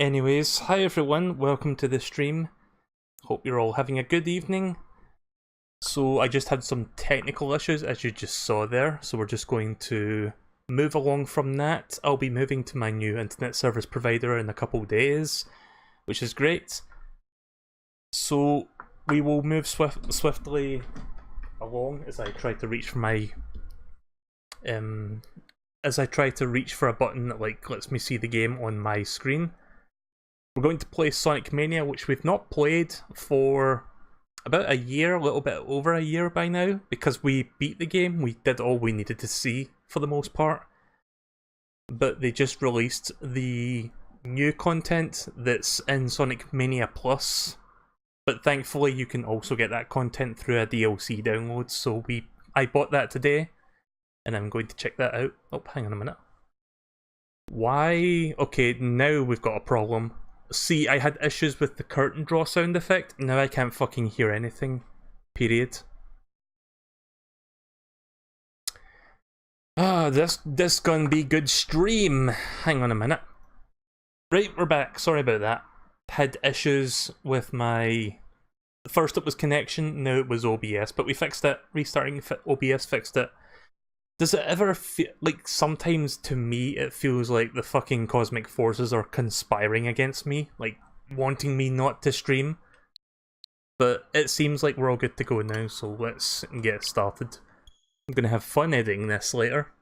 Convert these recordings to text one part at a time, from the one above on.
Anyways, hi everyone, welcome to the stream. Hope you're all having a good evening. So I just had some technical issues as you just saw there, so we're just going to move along from that. I'll be moving to my new internet service provider in a couple days, which is great. So we will move swiftly along as I try to reach for my a button that lets me see the game on my screen. We're going to play Sonic Mania, which we've not played for about a year, a little bit over a year by now, because we beat the game. We did all we needed to see for the most part. But they just released the new content that's in Sonic Mania Plus. But thankfully you can also get that content through a DLC download, so I bought that today, and I'm going to check that out. Oh, hang on a minute. Why? Okay, now we've got a problem. See, I had issues with the curtain draw sound effect, now I can't fucking hear anything. Period. This gonna be good stream. Hang on a minute. Right, we're back. Sorry about that. Had issues with my... First it was connection, now it was OBS, but we fixed it. Restarting OBS fixed it. Does it ever feel like, sometimes to me it feels like the fucking cosmic forces are conspiring against me, like wanting me not to stream? But it seems like we're all good to go now, so let's get started. I'm gonna have fun editing this later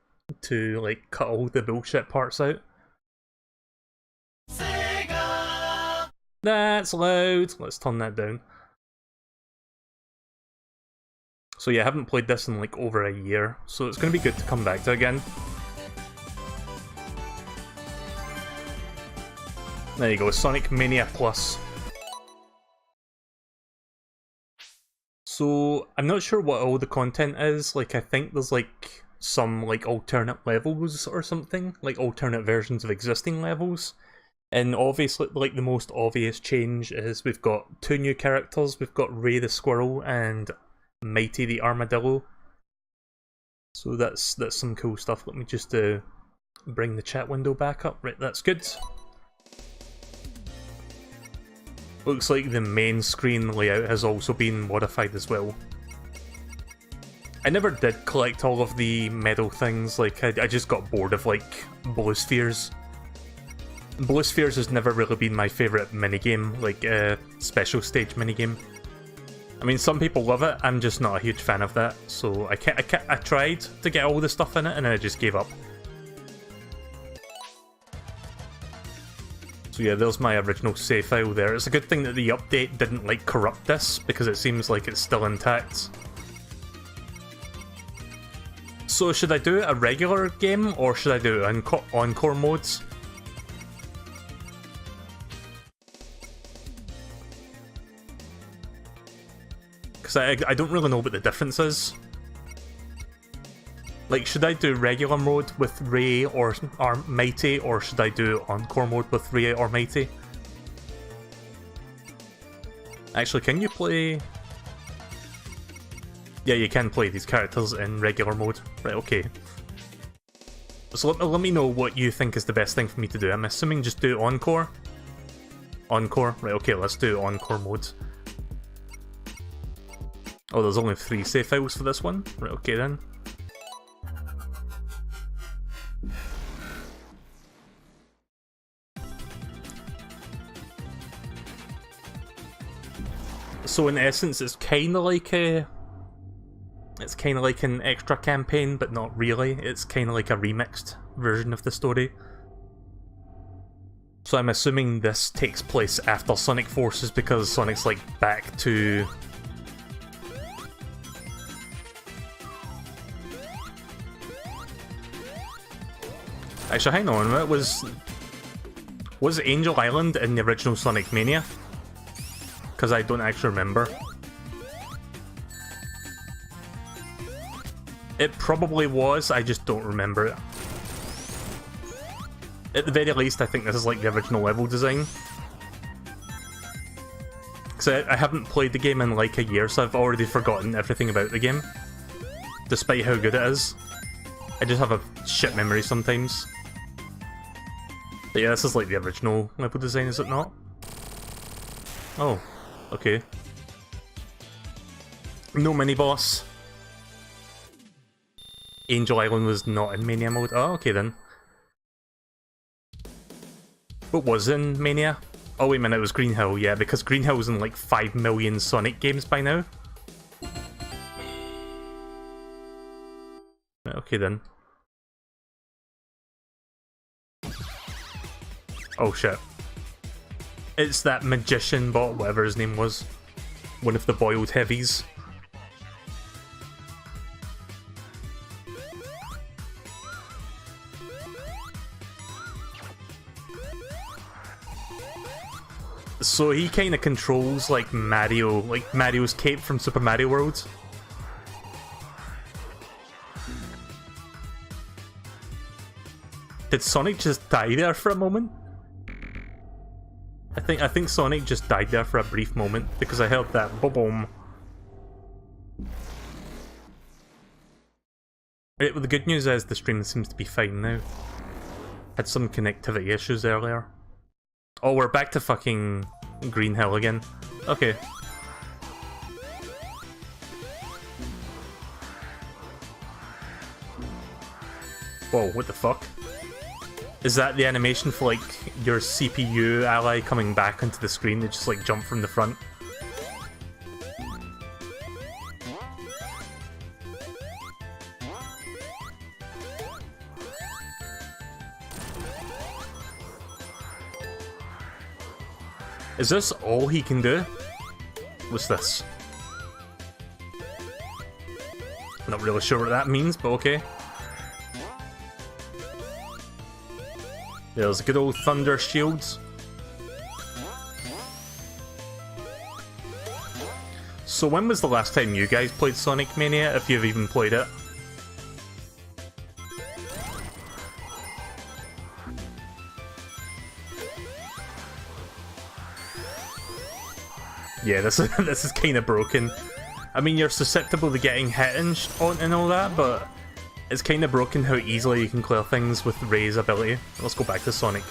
to cut all the bullshit parts out. Sega! That's loud. Let's turn that down. So yeah, I haven't played this in over a year, so it's going to be good to come back to again. There you go, Sonic Mania Plus. So, I'm not sure what all the content is. I think there's some alternate levels or something, alternate versions of existing levels. And obviously, the most obvious change is we've got two new characters. We've got Ray the Squirrel and Mighty the Armadillo. So that's some cool stuff. Let me just bring the chat window back up. Right, that's good. Looks like the main screen layout has also been modified as well. I never did collect all of the medal things. I just got bored of blue spheres. Blue spheres has never really been my favourite minigame, special stage minigame. I mean, some people love it, I'm just not a huge fan of that, so I tried to get all the stuff in it, and then I just gave up. So yeah, there's my original save file there. It's a good thing that the update didn't, corrupt this, because it seems like it's still intact. So should I do a regular game, or should I do encore modes? Because I don't really know what the difference is. Should I do regular mode with Ray or Mighty, or should I do Encore mode with Ray or Mighty? Actually, can you play... Yeah, you can play these characters in regular mode. Right, okay. So let me know what you think is the best thing for me to do. I'm assuming just do Encore? Encore? Right, okay, let's do Encore mode. Oh, there's only 3 save files for this one? Right, okay then. So in essence, it's kinda like an extra campaign, but not really. It's kinda like a remixed version of the story. So I'm assuming this takes place after Sonic Forces because Sonic's back to... Actually, hang on a minute, was Angel Island in the original Sonic Mania? Because I don't actually remember. It probably was, I just don't remember it. At the very least, I think this is the original level design. Because I haven't played the game in a year, so I've already forgotten everything about the game. Despite how good it is. I just have a shit memory sometimes. But yeah, this is like the original level design, is it not? Oh, okay. No mini-boss. Angel Island was not in Mania mode. Oh, okay then. What was in Mania? Oh wait a minute, it was Green Hill, yeah, because Green Hill was in like 5 million Sonic games by now. Okay then. Oh shit. It's that magician bot, whatever his name was. One of the boiled heavies. So he kind of controls like Mario's cape from Super Mario World. Did Sonic just die there for a moment? I think Sonic just died there for a brief moment because I heard that boom. Right, well, the good news is the stream seems to be fine now. Had some connectivity issues earlier. Oh, we're back to fucking Green Hill again. Okay. Whoa, what the fuck? Is that the animation for like your CPU ally coming back onto the screen to just like jump from the front? Is this all he can do? What's this? Not really sure what that means, but okay. There's good old Thunder Shields. So when was the last time you guys played Sonic Mania, if you've even played it? Yeah, this is kind of broken. I mean, you're susceptible to getting hit and all that, but it's kind of broken how easily you can clear things with Ray's ability. Let's go back to Sonic.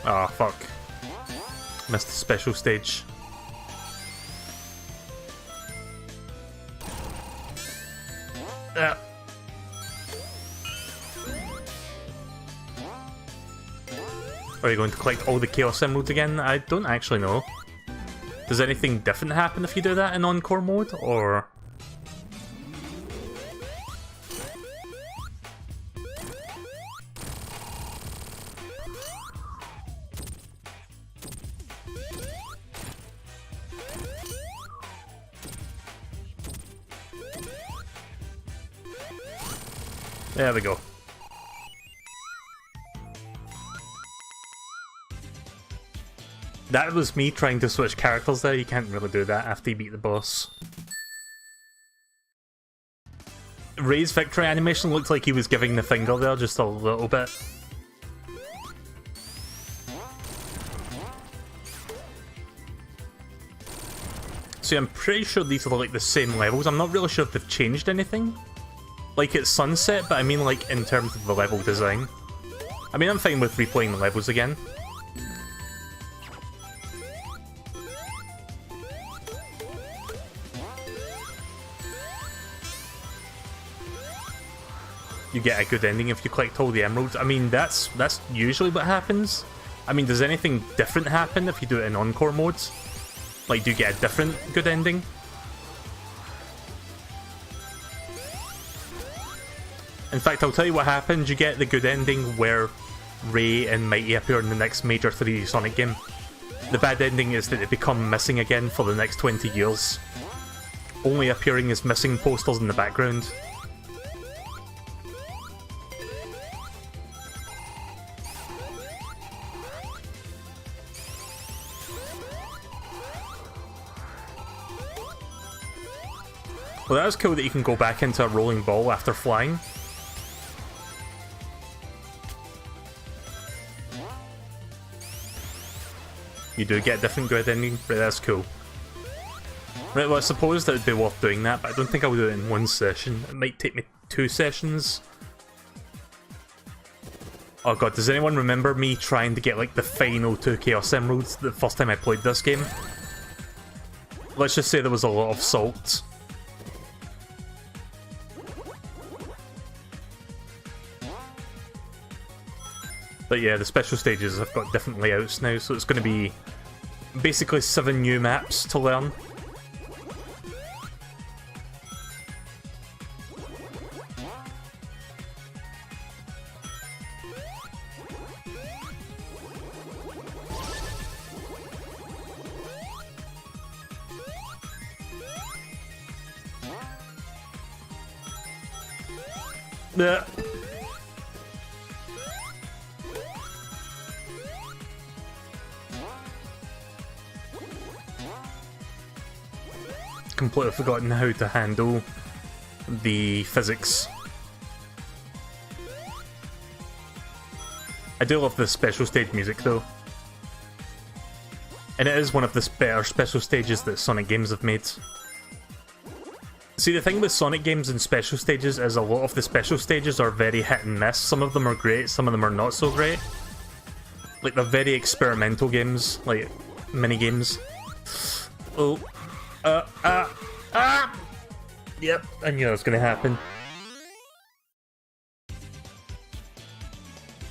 Ah, fuck. Missed the special stage. Are you going to collect all the Chaos Emeralds again? I don't actually know. Does anything different happen if you do that in Encore mode, or...? There we go. That was me trying to switch characters there. You can't really do that after you beat the boss. Ray's victory animation looked like he was giving the finger there just a little bit. So I'm pretty sure these are like the same levels. I'm not really sure if they've changed anything. Like it's Sunset, but I mean like in terms of the level design. I mean, I'm fine with replaying the levels again. You get a good ending if you collect all the emeralds. I mean, that's usually what happens. I mean, does anything different happen if you do it in Encore modes? Like, do you get a different good ending? In fact, I'll tell you what happens. You get the good ending where Ray and Mighty appear in the next major 3D Sonic game. The bad ending is that they become missing again for the next 20 years. Only appearing as missing posters in the background. Well, that was cool that you can go back into a rolling ball after flying. You do get a different good ending, but that's cool. Right, well I suppose that would be worth doing that, but I don't think I'll do it in one session. It might take me 2 sessions. Oh god, does anyone remember me trying to get like the final 2 Chaos Emeralds the first time I played this game? Let's just say there was a lot of salt. But yeah, the special stages have got different layouts now, so it's going to be basically 7 new maps to learn. Completely forgotten how to handle the physics. I do love the special stage music though. And it is one of the better special stages that Sonic games have made. See, the thing with Sonic games and special stages is a lot of the special stages are very hit and miss. Some of them are great, some of them are not so great. Like, they're very experimental games, like mini games. Oh. Yep, I knew that was gonna happen.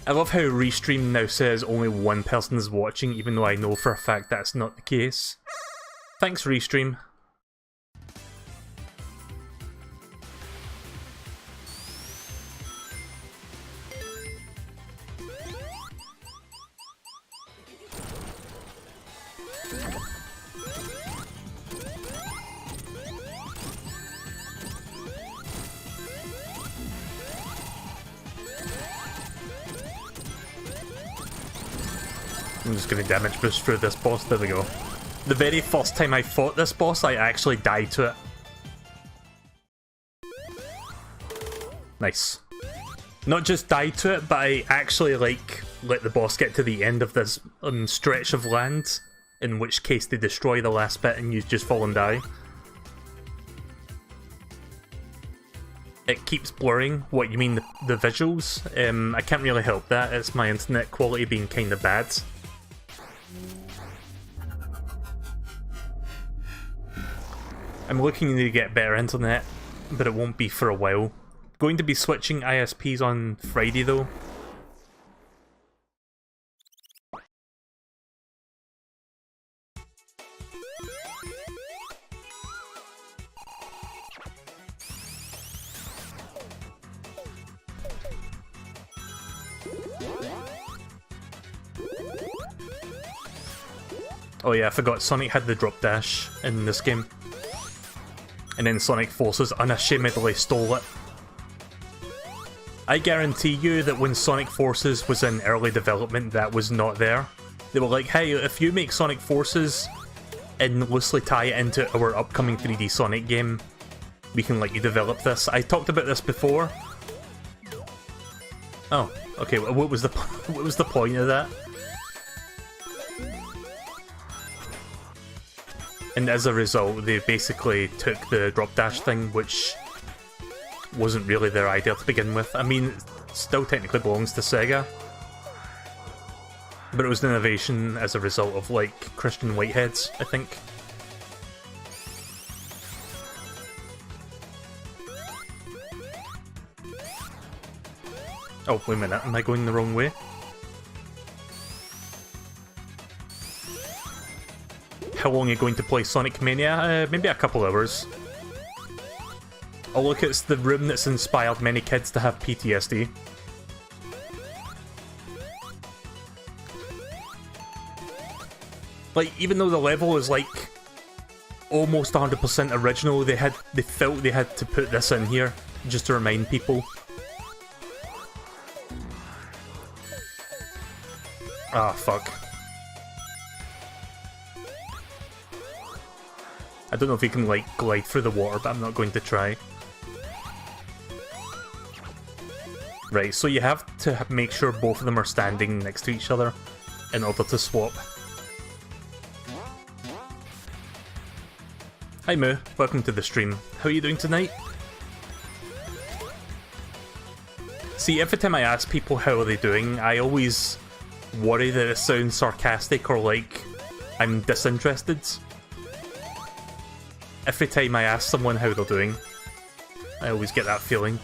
I love how Restream now says only one person is watching, even though I know for a fact that's not the case. Thanks, Restream. I'm just going to damage boost through this boss. There we go. The very first time I fought this boss, I actually died to it. Nice. Not just died to it, but I actually, like, let the boss get to the end of this stretch of land, in which case they destroy the last bit and you just fall and die. It keeps blurring. What, you mean the visuals? I can't really help that. It's my internet quality being kind of bad. I'm looking to get better internet, but it won't be for a while. Going to be switching ISPs on Friday though. Oh yeah, I forgot Sonic had the drop dash in this game. And then Sonic Forces unashamedly stole it. I guarantee you that when Sonic Forces was in early development, that was not there. They were like, hey, if you make Sonic Forces and loosely tie it into our upcoming 3D Sonic game, we can let you develop this. I talked about this before. Oh, okay, what was the point of that? And as a result, they basically took the drop dash thing, which wasn't really their idea to begin with. I mean, it still technically belongs to Sega, but it was an innovation as a result of, like, Christian Whiteheads, I think. Oh, wait a minute, am I going the wrong way? How long are you going to play Sonic Mania? Maybe a couple hours. Oh look, it's the room that's inspired many kids to have PTSD. Like, even though the level is like almost 100% original, they felt they had to put this in here just to remind people. Ah, fuck. I don't know if you can, like, glide through the water, but I'm not going to try. Right, so you have to make sure both of them are standing next to each other in order to swap. Hi Moo, welcome to the stream. How are you doing tonight? See, every time I ask people how are they doing, I always worry that it sounds sarcastic or like I'm disinterested. Every time I ask someone how they're doing, I always get that feeling.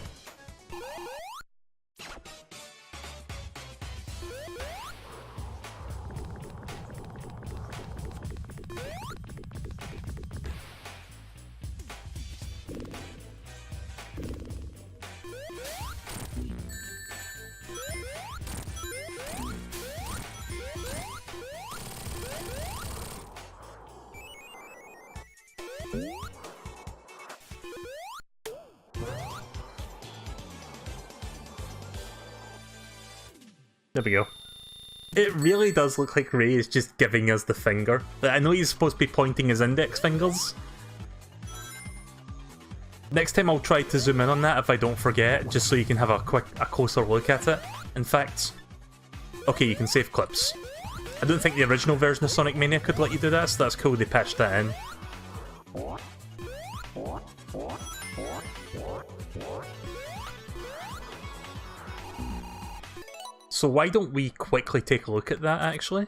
There we go. It really does look like Ray is just giving us the finger. I know he's supposed to be pointing his index fingers. Next time I'll try to zoom in on that if I don't forget, just so you can have a closer look at it. In fact, okay, you can save clips. I don't think the original version of Sonic Mania could let you do that, so that's cool they patched that in. So why don't we quickly take a look at that, actually?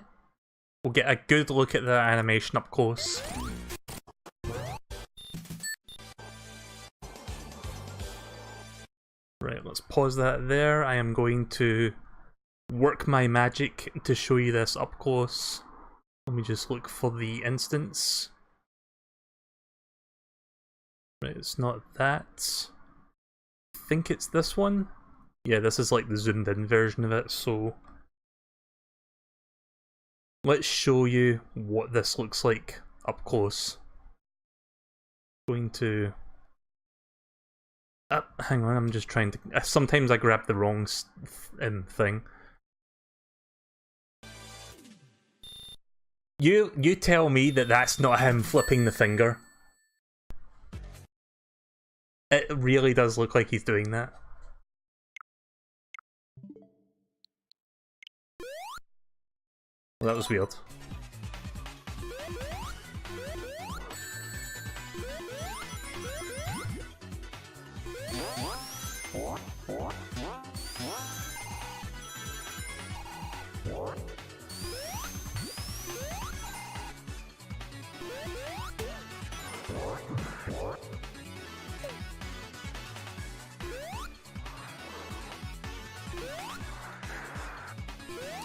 We'll get a good look at that animation up close. Right, let's pause that there. I am going to work my magic to show you this up close. Let me just look for the instance. Right, it's not that. I think it's this one. Yeah, this is like the zoomed in version of it, so let's show you what this looks like up close. Going to... hang on, I'm just trying to... sometimes I grab the wrong thing. You tell me that that's not him flipping the finger. It really does look like he's doing that. Well, that was weird.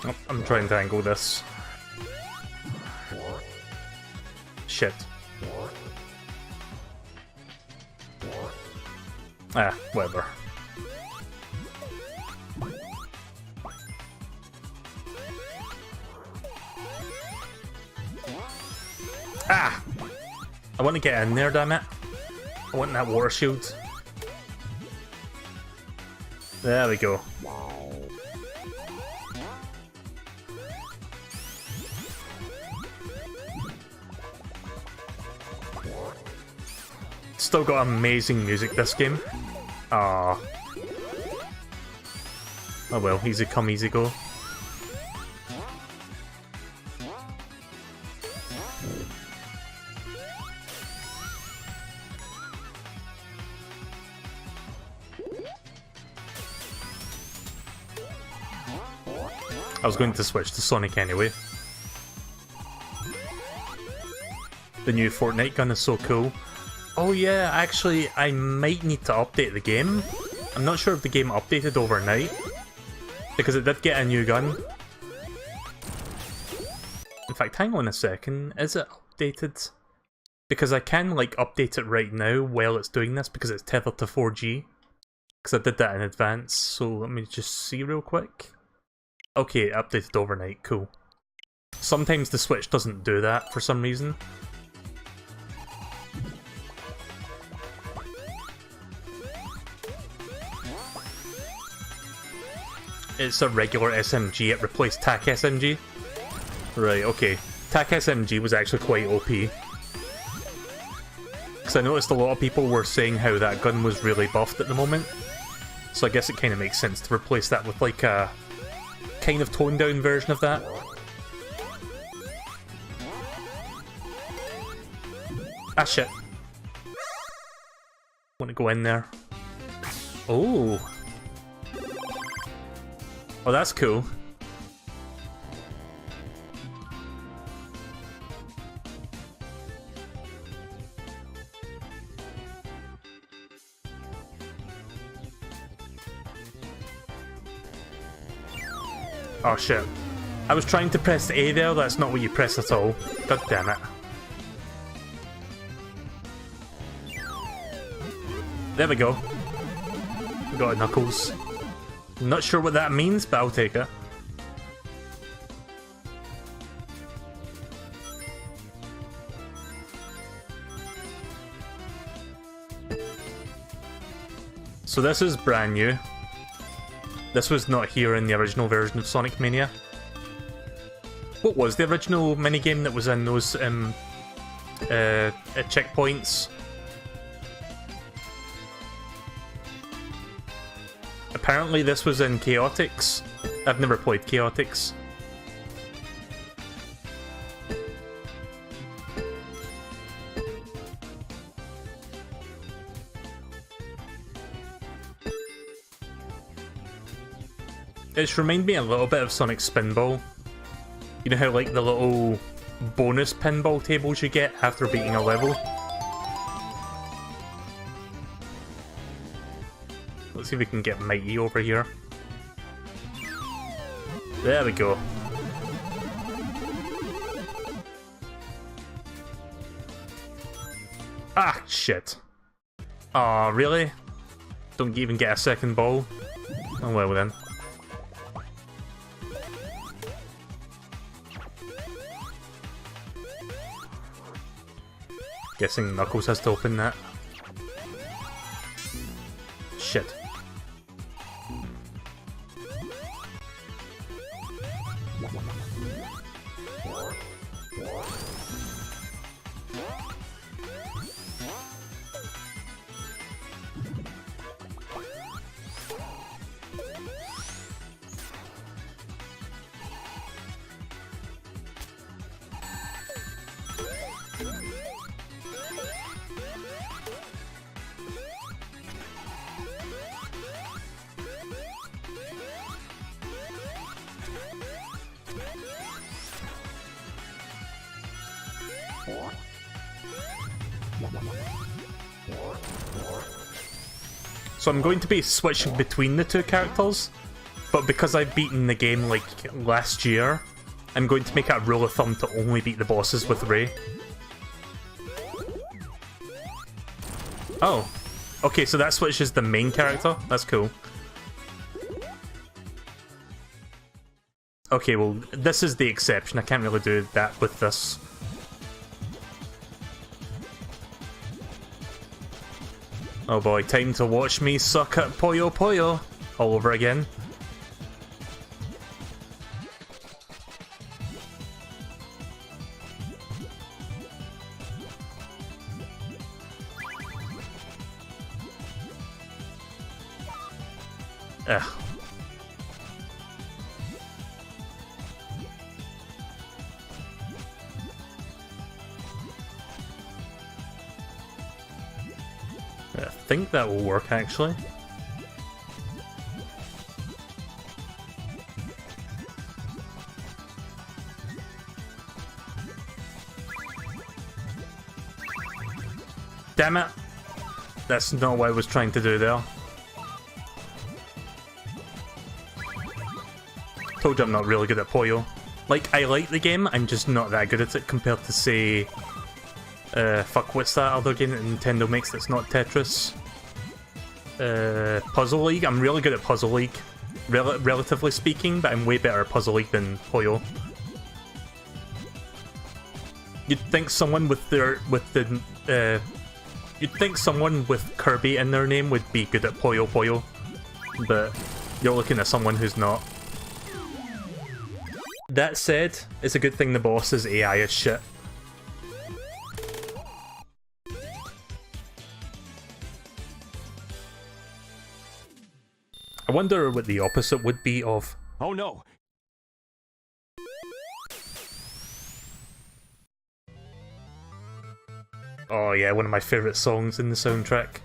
Oh, I'm trying to angle this. Shit. Ah, whatever. Ah! I want to get in there, damn it. I want that water shield. There we go. Still got amazing music this game. Ah. Oh well, easy come, easy go. I was going to switch to Sonic anyway. The new Fortnite gun is so cool. Oh yeah, actually, I might need to update the game. I'm not sure if the game updated overnight, because it did get a new gun. In fact, hang on a second, is it updated? Because I can, like, update it right now while it's doing this, because it's tethered to 4G. Because I did that in advance, so let me just see real quick. Okay, updated overnight, cool. Sometimes the Switch doesn't do that for some reason. It's a regular SMG, it replaced TAC SMG. Right, okay. TAC SMG was actually quite OP. Because I noticed a lot of people were saying how that gun was really buffed at the moment. So I guess it kind of makes sense to replace that with like a kind of toned down version of that. Ah shit. Want to go in there. Oh. Oh, that's cool. Oh shit. I was trying to press A there, that's not what you press at all. God damn it. There we go. We got a Knuckles. Not sure what that means, but I'll take it. So this is brand new. This was not here in the original version of Sonic Mania. What was the original minigame that was in those checkpoints? Apparently this was in Chaotix. I've never played Chaotix. It's reminded me a little bit of Sonic Spinball. You know how like the little bonus pinball tables you get after beating a level? Let's see if we can get Mighty over here. There we go. Ah, shit. Aw, really? Don't even get a second ball? Oh well then. Guessing Knuckles has to open that. Shit. So I'm going to be switching between the two characters, but because I've beaten the game like last year, I'm going to make it a rule of thumb to only beat the bosses with Ray. Oh, okay, so that switches the main character? That's cool. Okay, well, this is the exception. I can't really do that with this. Oh boy, time to watch me suck at Puyo Puyo all over again. Ugh. I think that will work, actually. Damn it! That's not what I was trying to do there. Told you I'm not really good at Puyo. Like, I like the game, I'm just not that good at it compared to, say... fuck, what's that other game that Nintendo makes that's not Tetris? Puzzle League? I'm really good at Puzzle League, relatively speaking, but I'm way better at Puzzle League than Puyo. You'd think someone with you'd think someone with Kirby in their name would be good at Puyo Puyo, but you're looking at someone who's not. That said, it's a good thing the boss is AI as shit. I wonder what the opposite would be of... Oh no! Oh yeah, one of my favourite songs in the soundtrack.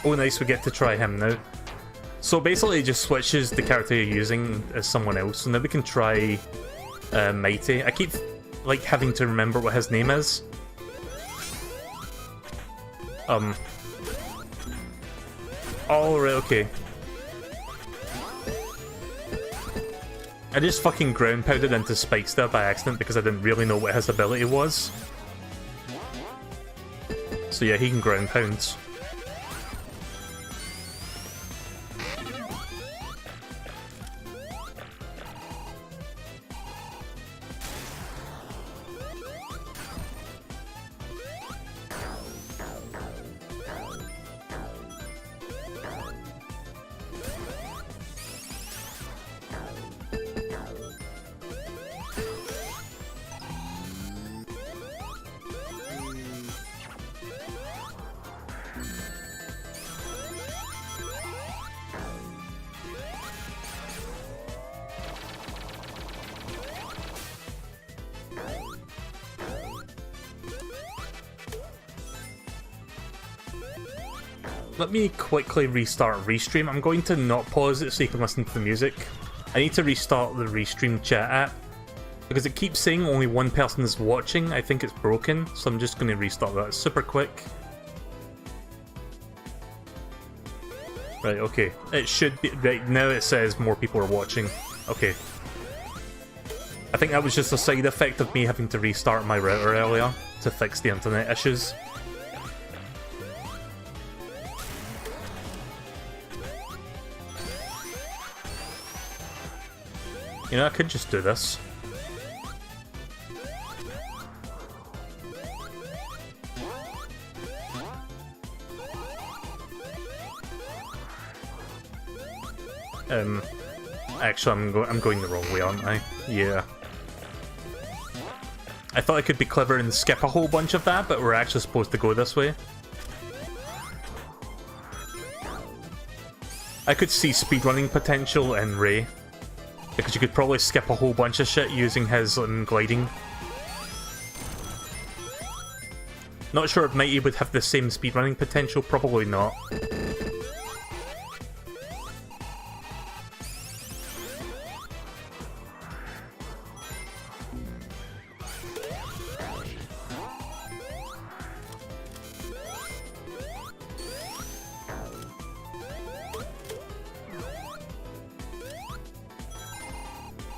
Oh nice, we get to try him now. So basically it just switches the character you're using as someone else. So now we can try Mighty. I keep like having to remember what his name is. Oh right, okay. I just fucking ground pounded into Spike Star by accident because I didn't really know what his ability was. So yeah, he can ground pound. Let me quickly restart Restream. I'm going to not pause it so you can listen to the music. I need to restart the Restream chat app because it keeps saying only one person is watching. I think it's broken, so I'm just going to restart that super quick. Right, okay. It should be... Right, now it says more people are watching. Okay. I think that was just a side effect of me having to restart my router earlier to fix the internet issues. You know, I could just do this. Actually, I'm going the wrong way, aren't I? Yeah. I thought I could be clever and skip a whole bunch of that, but we're actually supposed to go this way. I could see speedrunning potential in Ray. Because you could probably skip a whole bunch of shit using his gliding. Not sure if Mighty would have the same speedrunning potential, probably not.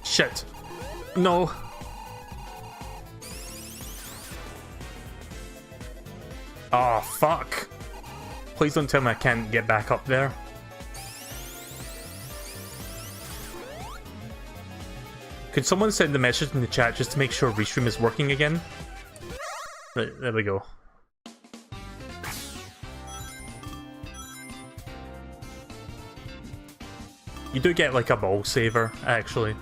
Shit. No. Oh, fuck. Please don't tell me I can't get back up there. Could someone send a message in the chat just to make sure Restream is working again? Right, there we go. You do get like a ball saver, actually.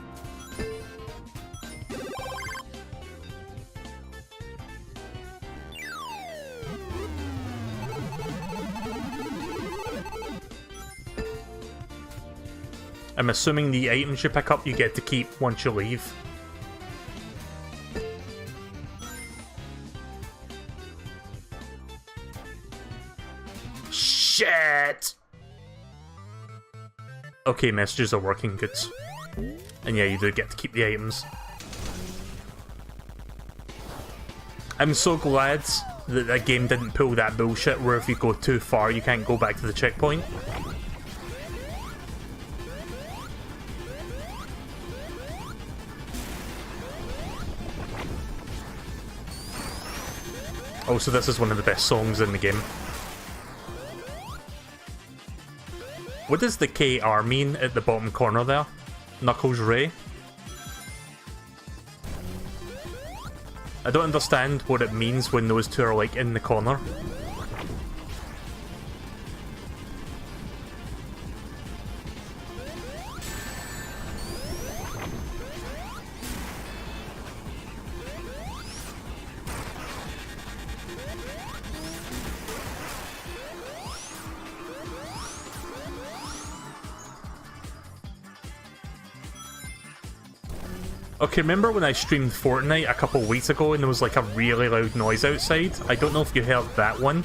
I'm assuming the items you pick up you get to keep once you leave. Shit! Okay, messages are working good. And yeah, you do get to keep the items. I'm so glad that that game didn't pull that bullshit where if you go too far you can't go back to the checkpoint. Also, this is one of the best songs in the game. What does the KR mean at the bottom corner there? Knuckles Ray? I don't understand what it means when those two are like in the corner. Okay, remember when I streamed Fortnite a couple weeks ago and there was like a really loud noise outside? I don't know if you heard that one.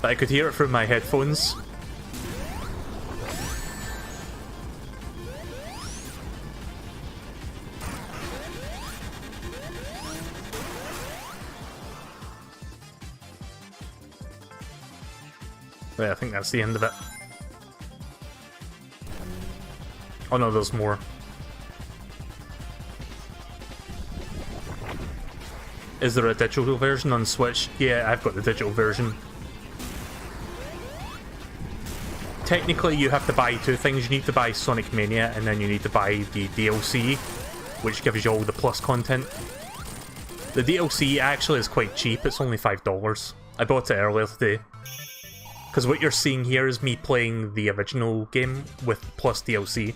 But I could hear it through my headphones. Right, I think that's the end of it. Oh no, there's more. Is there a digital version on Switch? Yeah, I've got the digital version. Technically, you have to buy two things. You need to buy Sonic Mania, and then you need to buy the DLC, which gives you all the plus content. The DLC actually is quite cheap. It's only $5. I bought it earlier today. Because what you're seeing here is me playing the original game with plus DLC.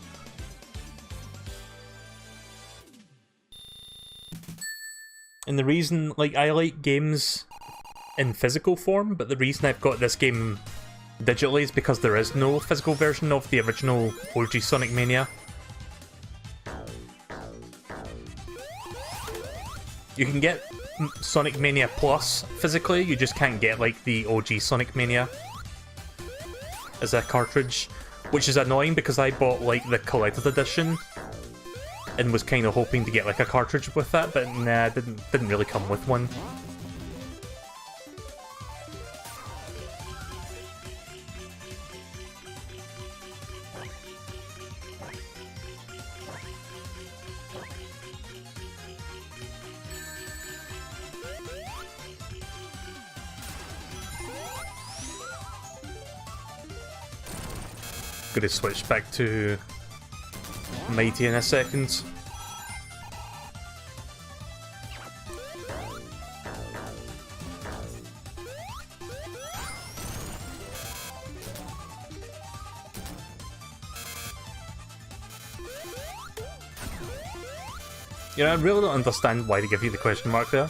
And the reason, like, I like games in physical form, but the reason I've got this game digitally is because there is no physical version of the original OG Sonic Mania. You can get Sonic Mania Plus physically, you just can't get, like, the OG Sonic Mania as a cartridge, which is annoying because I bought, like, the collector's edition and was kind of hoping to get, like, a cartridge with that, but nah, didn't really come with one. Gonna switch back to Mighty in a second. You know, I really don't understand why they give you the question mark there.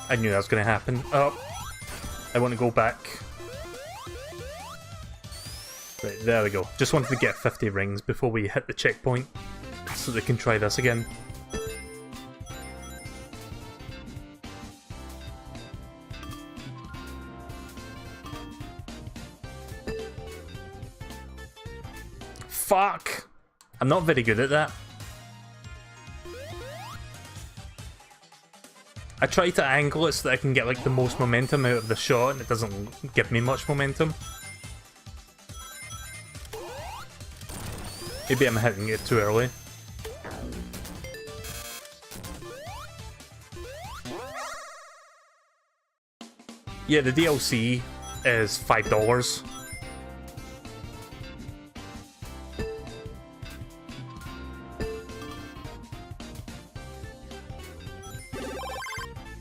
I knew that was going to happen. Oh, I want to go back. Right, there we go. Just wanted to get 50 rings before we hit the checkpoint, so they can try this again. Fuck! I'm not very good at that. I try to angle it so that I can get, like, the most momentum out of the shot, and it doesn't give me much momentum. Maybe I'm hitting it too early. Yeah, the DLC is $5.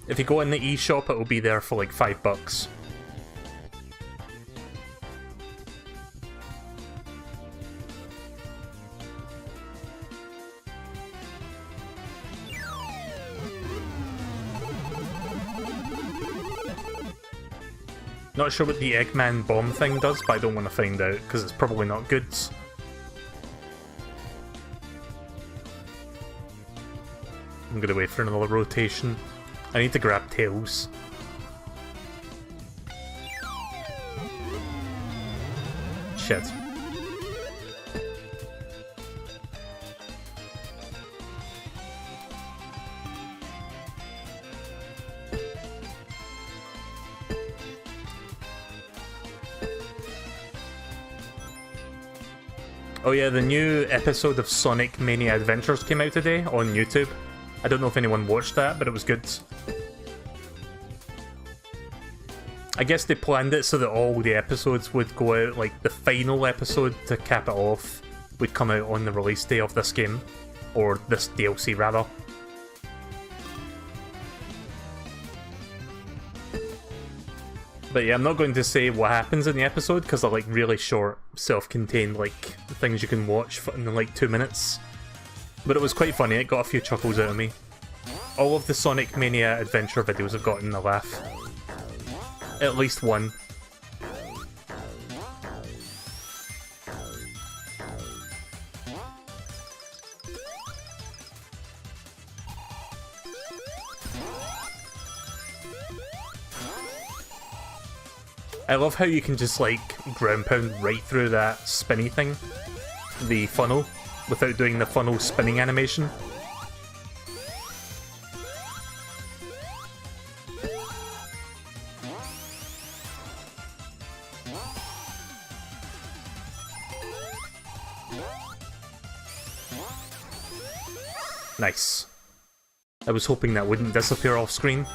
If you go in the eShop, it will be there for like $5. Not sure what the Eggman bomb thing does, but I don't want to find out, because it's probably not good. I'm gonna wait for another rotation. I need to grab Tails. Shit. Oh yeah, the new episode of Sonic Mania Adventures came out today on YouTube. I don't know if anyone watched that, but it was good. I guess they planned it so that all the episodes would go out, like the final episode to cap it off would come out on the release day of this game. Or this DLC rather. But yeah, I'm not going to say what happens in the episode because they're like really short, self-contained like things you can watch in like 2 minutes. But it was quite funny, it got a few chuckles out of me. All of the Sonic Mania adventure videos have gotten a laugh. At least one. I love how you can just like ground pound right through that spinny thing, the funnel, without doing the funnel spinning animation. Nice. I was hoping that wouldn't disappear off screen.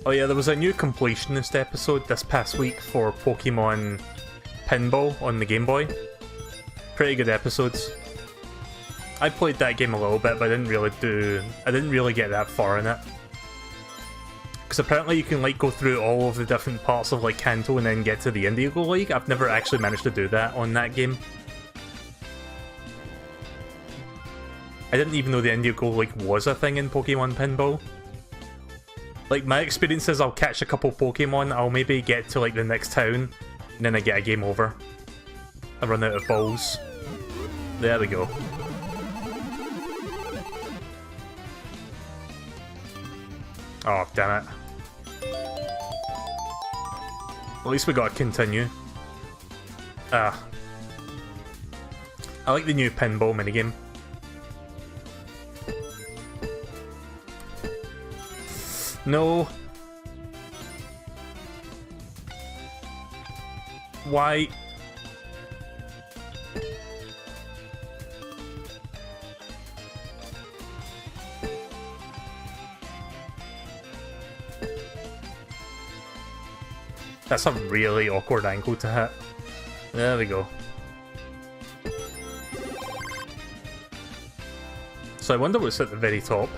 Oh yeah, there was a new completionist episode this past week for Pokemon Pinball on the Game Boy. Pretty good episodes. I played that game a little bit, but I didn't really get that far in it. Because apparently you can like go through all of the different parts of like Kanto and then get to the Indigo League. I've never actually managed to do that on that game. I didn't even know the Indigo League was a thing in Pokemon Pinball. Like, my experience is I'll catch a couple Pokemon, I'll maybe get to, like, the next town, and then I get a game over. I run out of balls. There we go. Oh, damn it. At least we gotta continue. I like the new pinball minigame. No. Why? That's a really awkward angle to hit. There we go. So I wonder what's at the very top.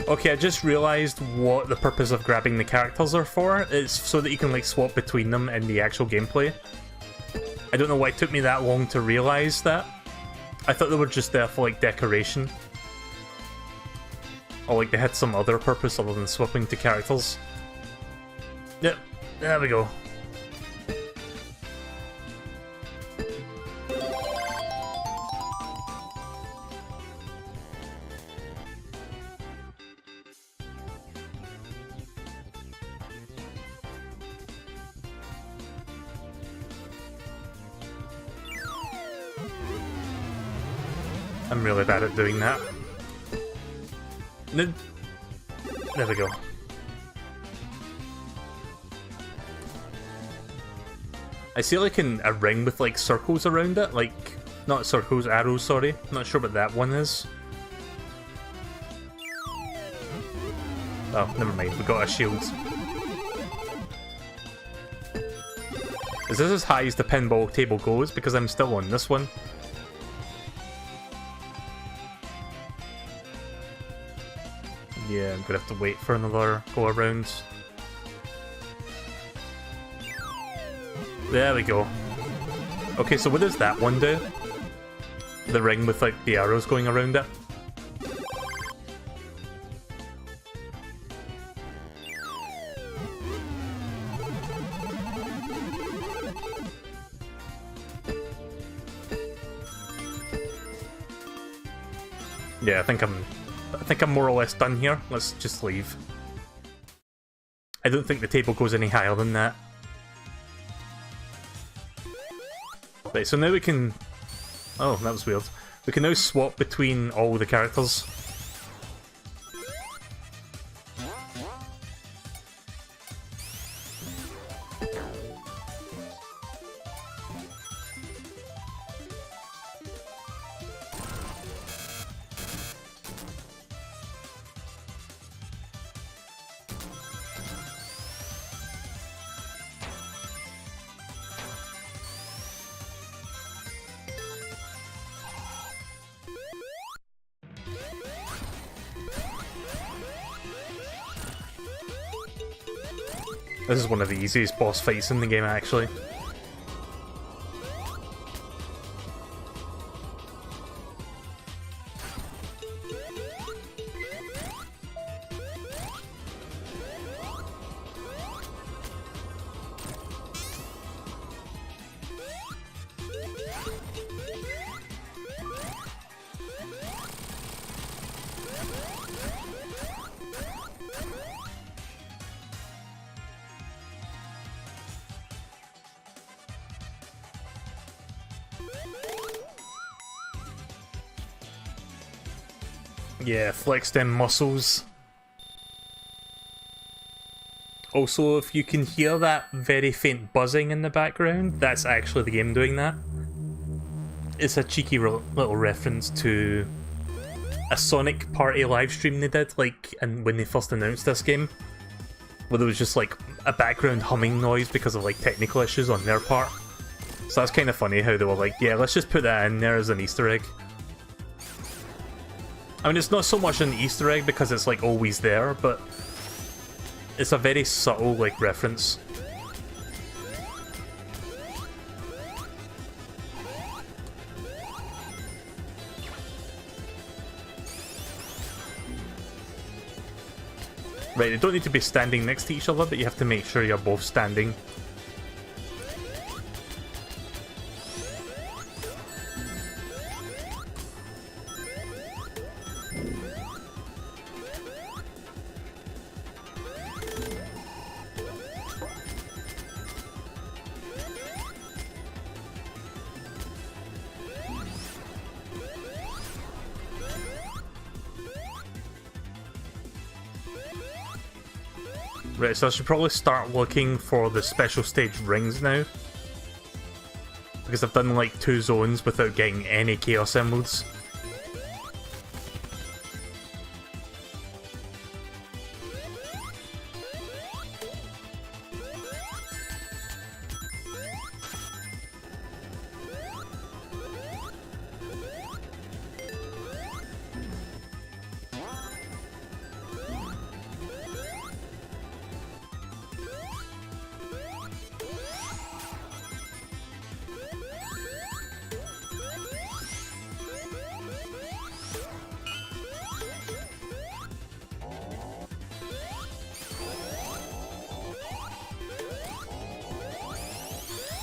Okay, I just realised what the purpose of grabbing the characters are for. It's so that you can like swap between them in the actual gameplay. I don't know why it took me that long to realise that. I thought they were just there for like decoration. Or like they had some other purpose other than swapping to characters. Yep, there we go. I'm really bad at doing that. There we go. I see like a ring with like circles around it, like, not circles, arrows, sorry. I'm not sure what that one is. Oh, never mind, we got a shield. Is this as high as the pinball table goes? Because I'm still on this one. Yeah, I'm gonna have to wait for another go around. There we go. Okay, so what does that one do? The ring with like the arrows going around it? Yeah, I think think I'm more or less done here. Let's just leave. I don't think the table goes any higher than that. Right, so now we can... Oh, that was weird. We can now swap between all the characters. This is one of the easiest boss fights in the game, actually. Yeah, flex them muscles. Also, if you can hear that very faint buzzing in the background, that's actually the game doing that. It's a cheeky little reference to a Sonic Party livestream they did, like, and when they first announced this game, where there was just like a background humming noise because of like technical issues on their part. So that's kind of funny how they were like, yeah, let's just put that in there as an Easter egg. I mean, it's not so much an Easter egg because it's like always there, but it's a very subtle like reference. Right, they don't need to be standing next to each other, but you have to make sure you're both standing. Right, so I should probably start looking for the special stage rings now. Because I've done like 2 zones without getting any Chaos Emeralds.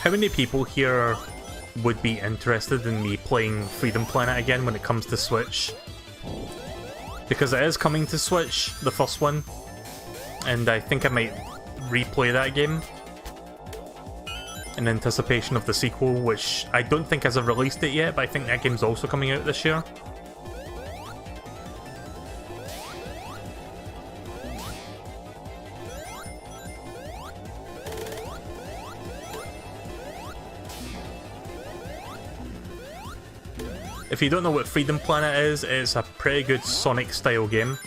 How many people here would be interested in me playing Freedom Planet again when it comes to Switch? Because it is coming to Switch, the first one, and I think I might replay that game in anticipation of the sequel, which I don't think has a release date yet, but I think that game's also coming out this year. If you don't know what Freedom Planet is, it's a pretty good Sonic-style game.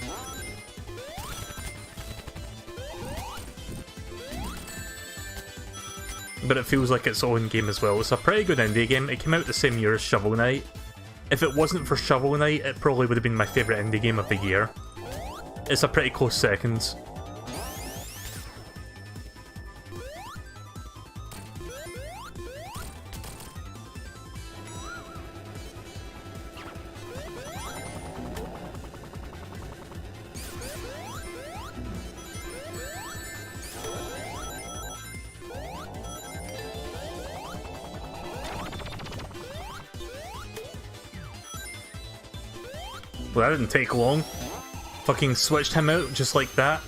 But it feels like its own game as well. It's a pretty good indie game. It came out the same year as Shovel Knight. If it wasn't for Shovel Knight, it probably would have been my favourite indie game of the year. It's a pretty close second. Well, that didn't take long. Fucking switched him out just like that.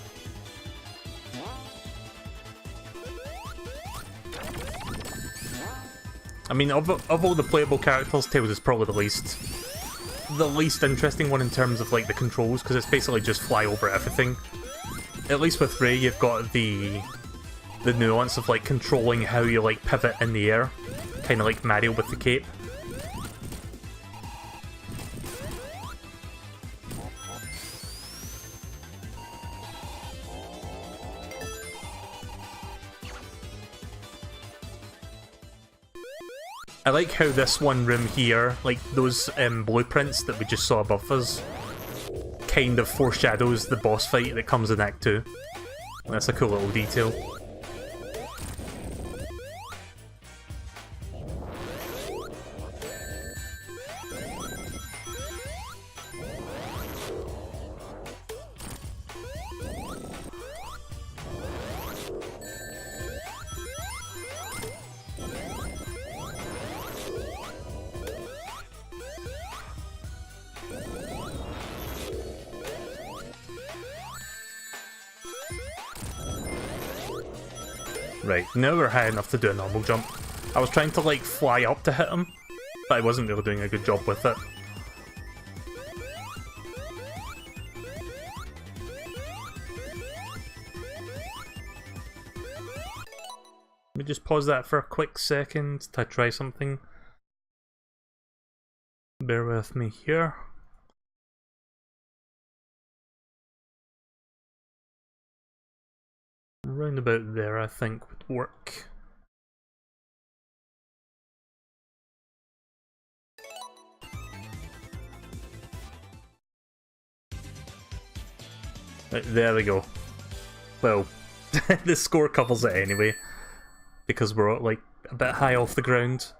I mean, of all the playable characters, Tails is probably the least interesting one in terms of like the controls, because it's basically just fly over everything. At least with Ray, you've got the nuance of like controlling how you like pivot in the air, kind of like Mario with the cape. I like how this one room here, like those blueprints that we just saw above us, kind of foreshadows the boss fight that comes in Act 2. That's a cool little detail. Right, now we're high enough to do a normal jump. I was trying to like fly up to hit him, but I wasn't really doing a good job with it. Let me just pause that for a quick second to try something. Bear with me here. Round about there, I think, would work. Right, there we go. Well, the score covers it anyway, because we're like a bit high off the ground.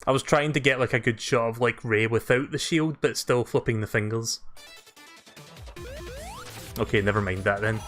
I was trying to get like a good shot of like Ray without the shield, but still flipping the fingers. Okay, never mind that then.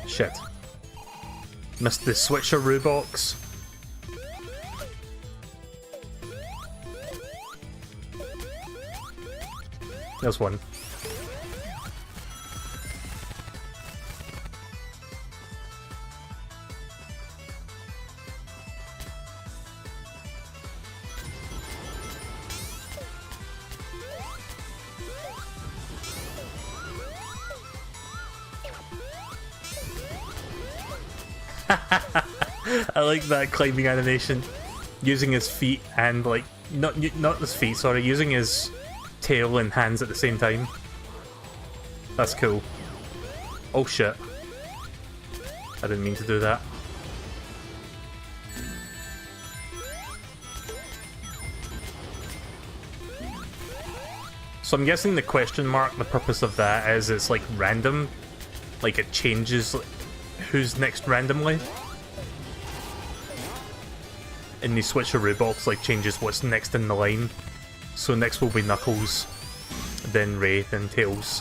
Shit. Missed the switcheroo box. There's one. I like that climbing animation, using his feet and like not his feet, sorry, using his tail and hands at the same time. That's cool. Oh shit! I didn't mean to do that. So I'm guessing the question mark, the purpose of that is it's like random, like it changes who's next randomly. In the switcheroo box, like changes what's next in the line. So next will be Knuckles, then Ray, then Tails.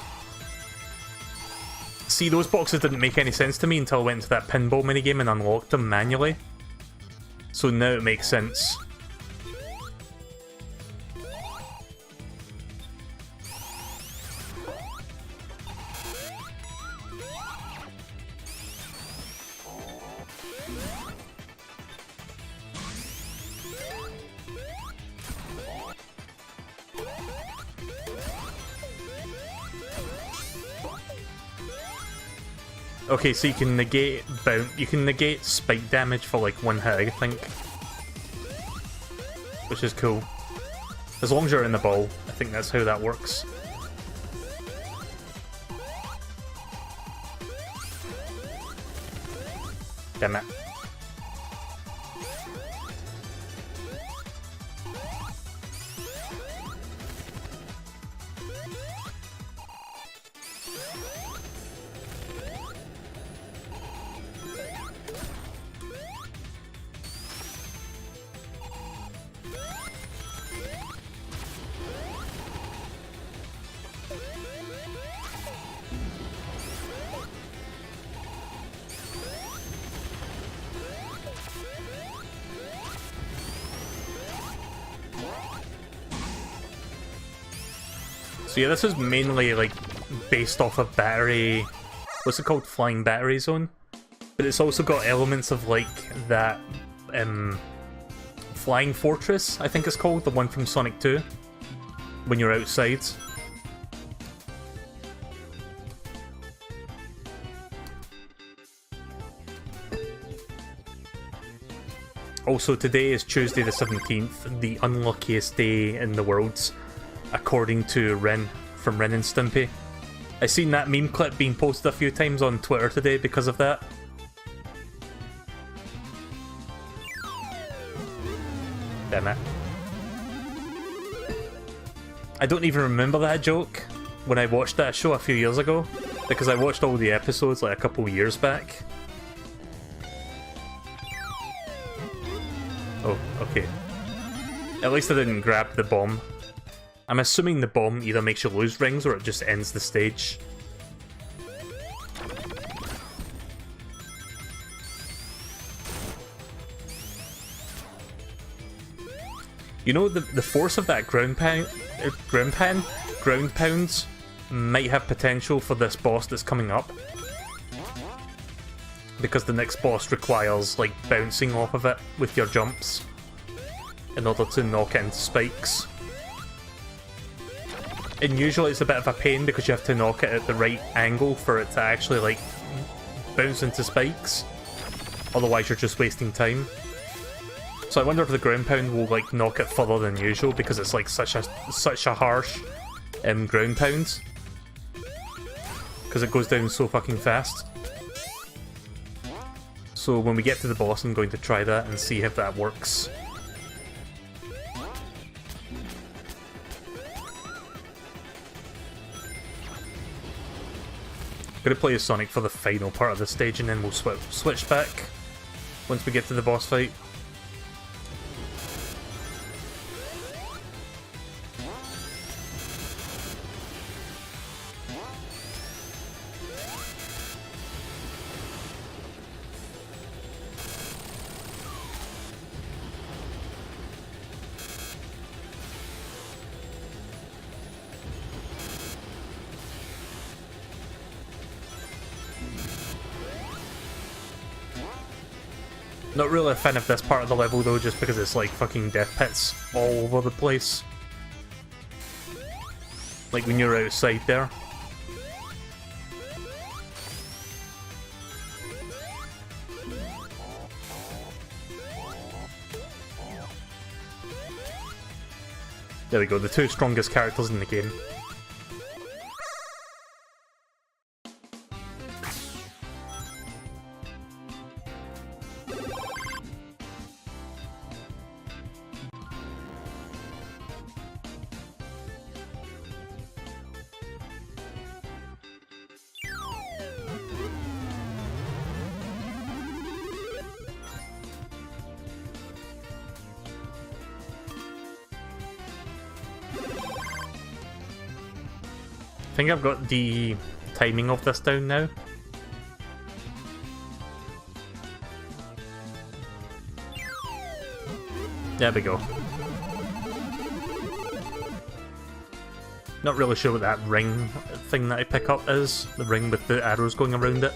See, those boxes didn't make any sense to me until I went into that pinball minigame and unlocked them manually. So now it makes sense. Okay, so you can negate spike damage for like one hit, I think. Which is cool. As long as you're in the ball, I think that's how that works. Damn it. So yeah, this is mainly like based off of battery... What's it called? Flying Battery Zone? But it's also got elements of like that Flying Fortress, I think it's called, the one from Sonic 2, when you're outside. Also, today is Tuesday the 17th, the unluckiest day in the world, according to Ren from Ren and Stimpy. I seen that meme clip being posted a few times on Twitter today because of that. Damn it. I don't even remember that joke when I watched that show a few years ago, because I watched all the episodes like a couple years back. Oh, okay. At least I didn't grab the bomb. I'm assuming the bomb either makes you lose rings or it just ends the stage. You know, the force of that ground pound might have potential for this boss that's coming up. Because the next boss requires, like, bouncing off of it with your jumps in order to knock it into spikes. And usually it's a bit of a pain because you have to knock it at the right angle for it to actually, like, bounce into spikes. Otherwise you're just wasting time. So I wonder if the ground pound will, like, knock it further than usual because it's, like, such a harsh ground pound. Because it goes down so fucking fast. So when we get to the boss, I'm going to try that and see if that works. I'm going to play as Sonic for the final part of the stage and then we'll switch back once we get to the boss fight. Not really a fan of this part of the level though, just because it's like fucking death pits all over the place. Like when you're outside there. There we go, the two strongest characters in the game. I think I've got the timing of this down now. There we go. Not really sure what that ring thing that I pick up is. The ring with the arrows going around it.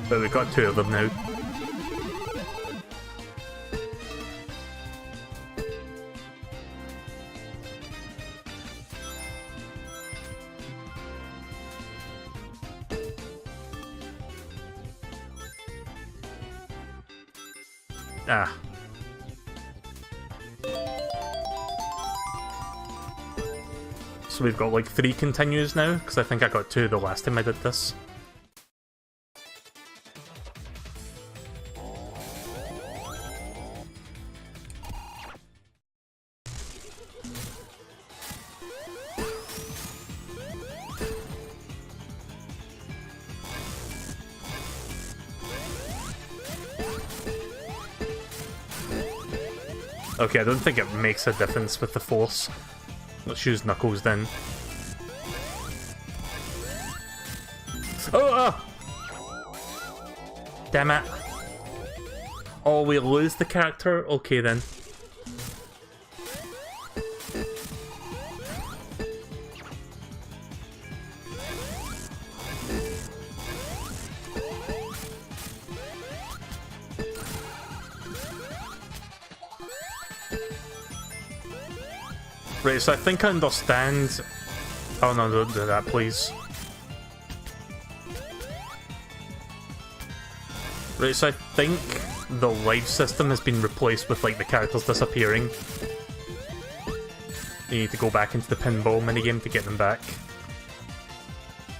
But we've got two of them now. Ah. So we've got like 3 continues now, because I think I got 2 the last time I did this. Okay, I don't think it makes a difference with the force. Let's use Knuckles then. Oh! Damn it. Oh, we lose the character? Okay then. Right, so I think I understand... Oh no, don't do that, please. Right, so I think the life system has been replaced with, like, the characters disappearing. You need to go back into the pinball minigame to get them back.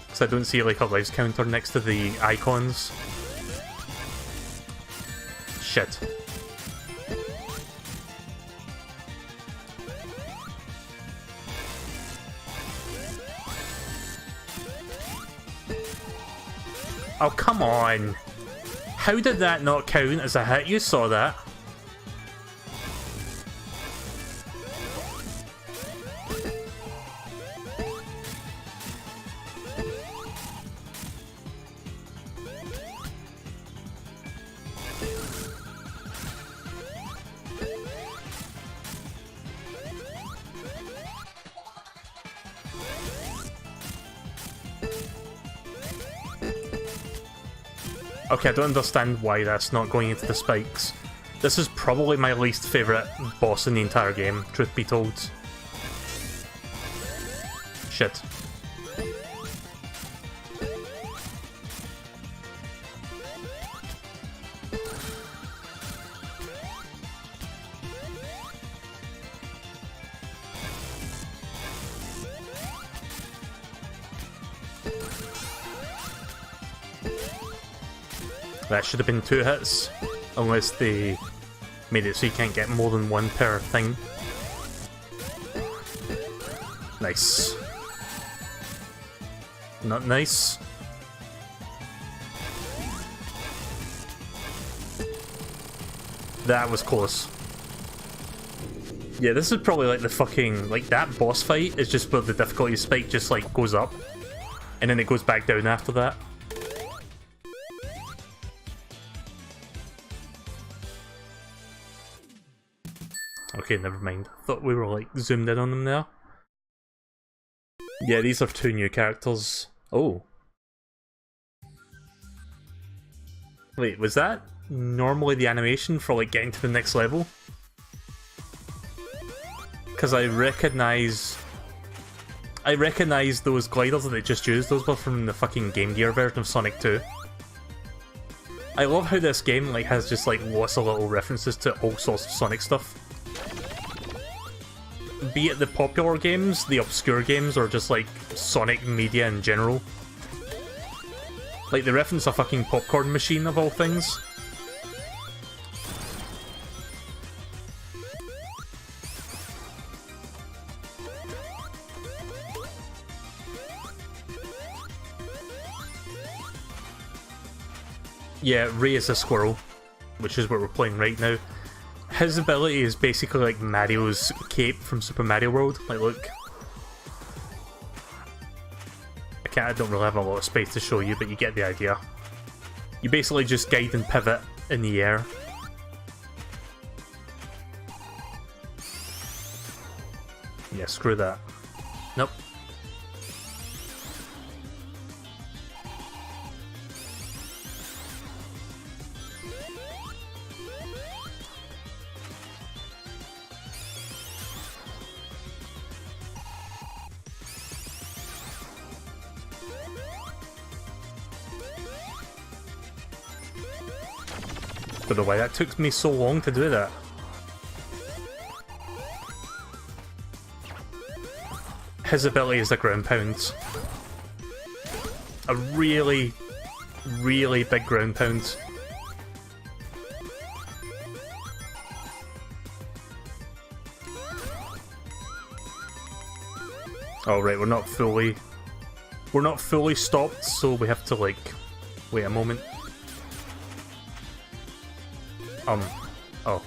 Because I don't see, like, a lives counter next to the icons. Shit. Oh, come on! How did that not count as a hit? You saw that. Okay, I don't understand why that's not going into the spikes. This is probably my least favourite boss in the entire game, truth be told. Shit. That should have been 2 hits, unless they made it so you can't get more than 1 per thing. Nice. Not nice. That was close. Yeah, this is probably like the fucking... Like, that boss fight is just where the difficulty spike just, like, goes up. And then it goes back down after that. Okay, never mind. Thought we were, like, zoomed in on them there. Yeah, these are 2 new characters. Oh. Wait, was that normally the animation for, like, getting to the next level? Because I recognise those gliders that they just used. Those were from the fucking Game Gear version of Sonic 2. I love how this game, like, has just, like, lots of little references to all sorts of Sonic stuff. Be it the popular games, the obscure games, or just, like, Sonic media in general. Like, they reference a fucking popcorn machine of all things. Yeah, Ray is a squirrel, which is what we're playing right now. His ability is basically like Mario's cape from Super Mario World. Like, look. I don't really have a lot of space to show you, but you get the idea. You basically just guide and pivot in the air. Yeah, screw that. Nope. Don't know why that took me so long to do that. His ability is the ground pound. A really, really big ground pound. Oh right, we're not fully stopped, so we have to, like, wait a moment. Oh.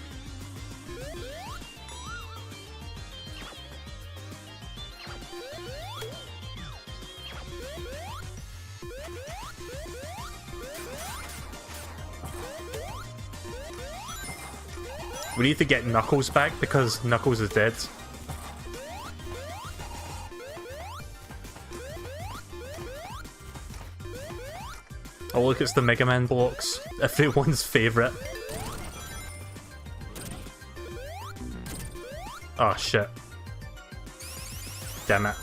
We need to get Knuckles back because Knuckles is dead. Oh look, it's the Mega Man blocks. Everyone's favourite. Oh shit. Damn it.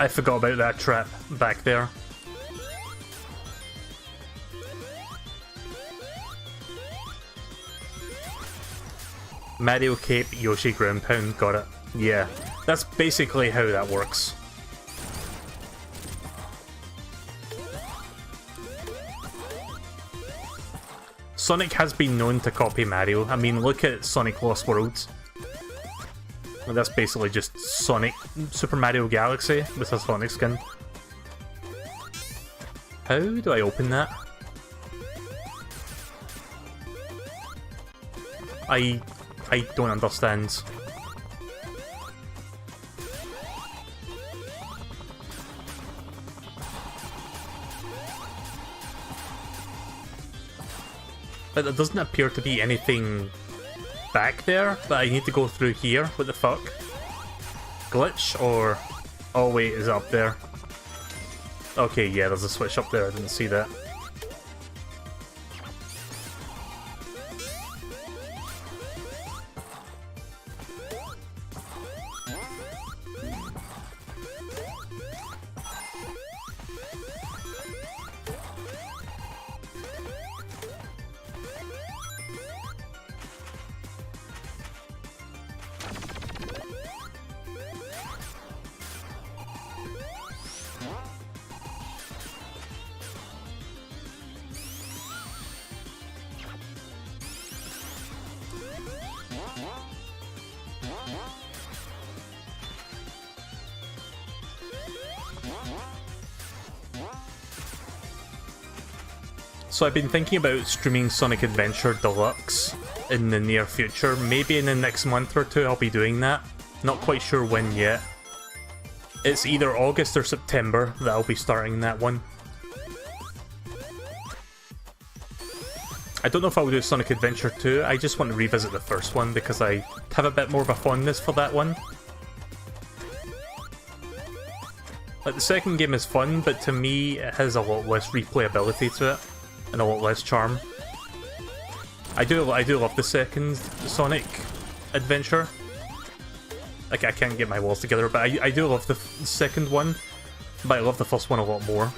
I forgot about that trap back there. Mario Cape, Yoshi Ground Pound, got it. Yeah, that's basically how that works. Sonic has been known to copy Mario. I mean, look at Sonic Lost Worlds. Well, that's basically just Sonic Super Mario Galaxy with a Sonic skin. How do I open that? I don't understand. But there doesn't appear to be anything back there, but I need to go through here. What the fuck? Glitch or... Oh wait, is it up there? Okay, yeah, there's a switch up there, I didn't see that. So I've been thinking about streaming Sonic Adventure Deluxe in the near future. Maybe in the next month or two I'll be doing that. Not quite sure when yet. It's either August or September that I'll be starting that one. I don't know if I'll do Sonic Adventure 2, I just want to revisit the first one because I have a bit more of a fondness for that one. Like, the second game is fun, but to me it has a lot less replayability to it. And a lot less charm. I do love the second Sonic Adventure. Like, I can't get my walls together, but I do love the second one. But I love the first one a lot more.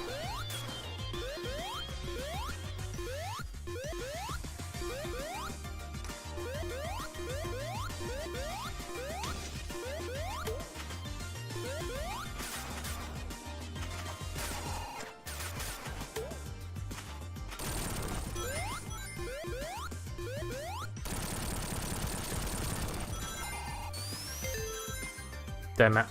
Damn it.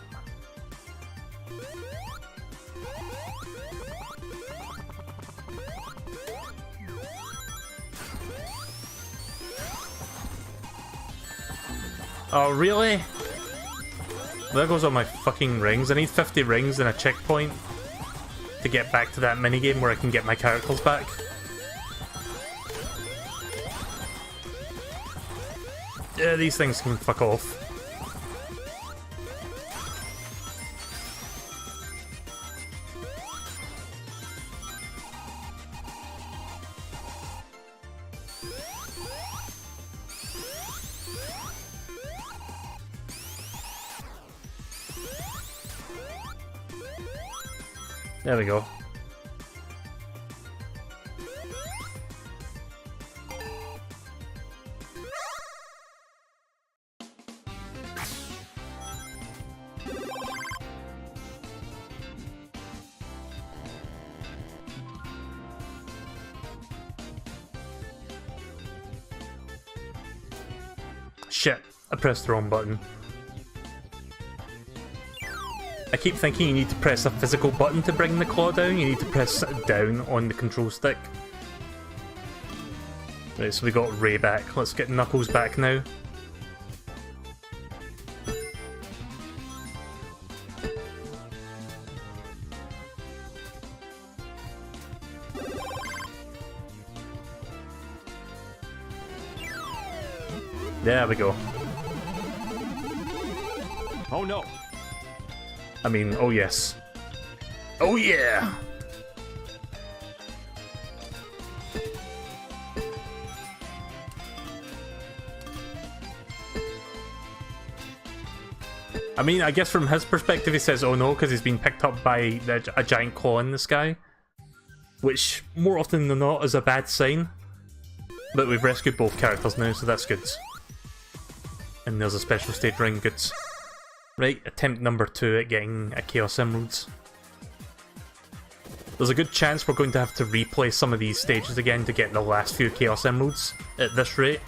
Oh, really? There goes all my fucking rings. I need 50 rings and a checkpoint to get back to that minigame where I can get my characters back. Yeah, these things can fuck off. There we go. Shit, I pressed the wrong button. I keep thinking you need to press a physical button to bring the claw down, you need to press down on the control stick. Right, so we got Ray back. Let's get Knuckles back now. There we go. Oh no. I mean, oh yes. Oh yeah! I mean, I guess from his perspective he says oh no because he's been picked up by a giant claw in the sky. Which, more often than not, is a bad sign. But we've rescued both characters now, so that's good. And there's a special stage ring, good. Right, attempt number 2 at getting a Chaos Emerald. There's a good chance we're going to have to replay some of these stages again to get the last few Chaos Emeralds at this rate.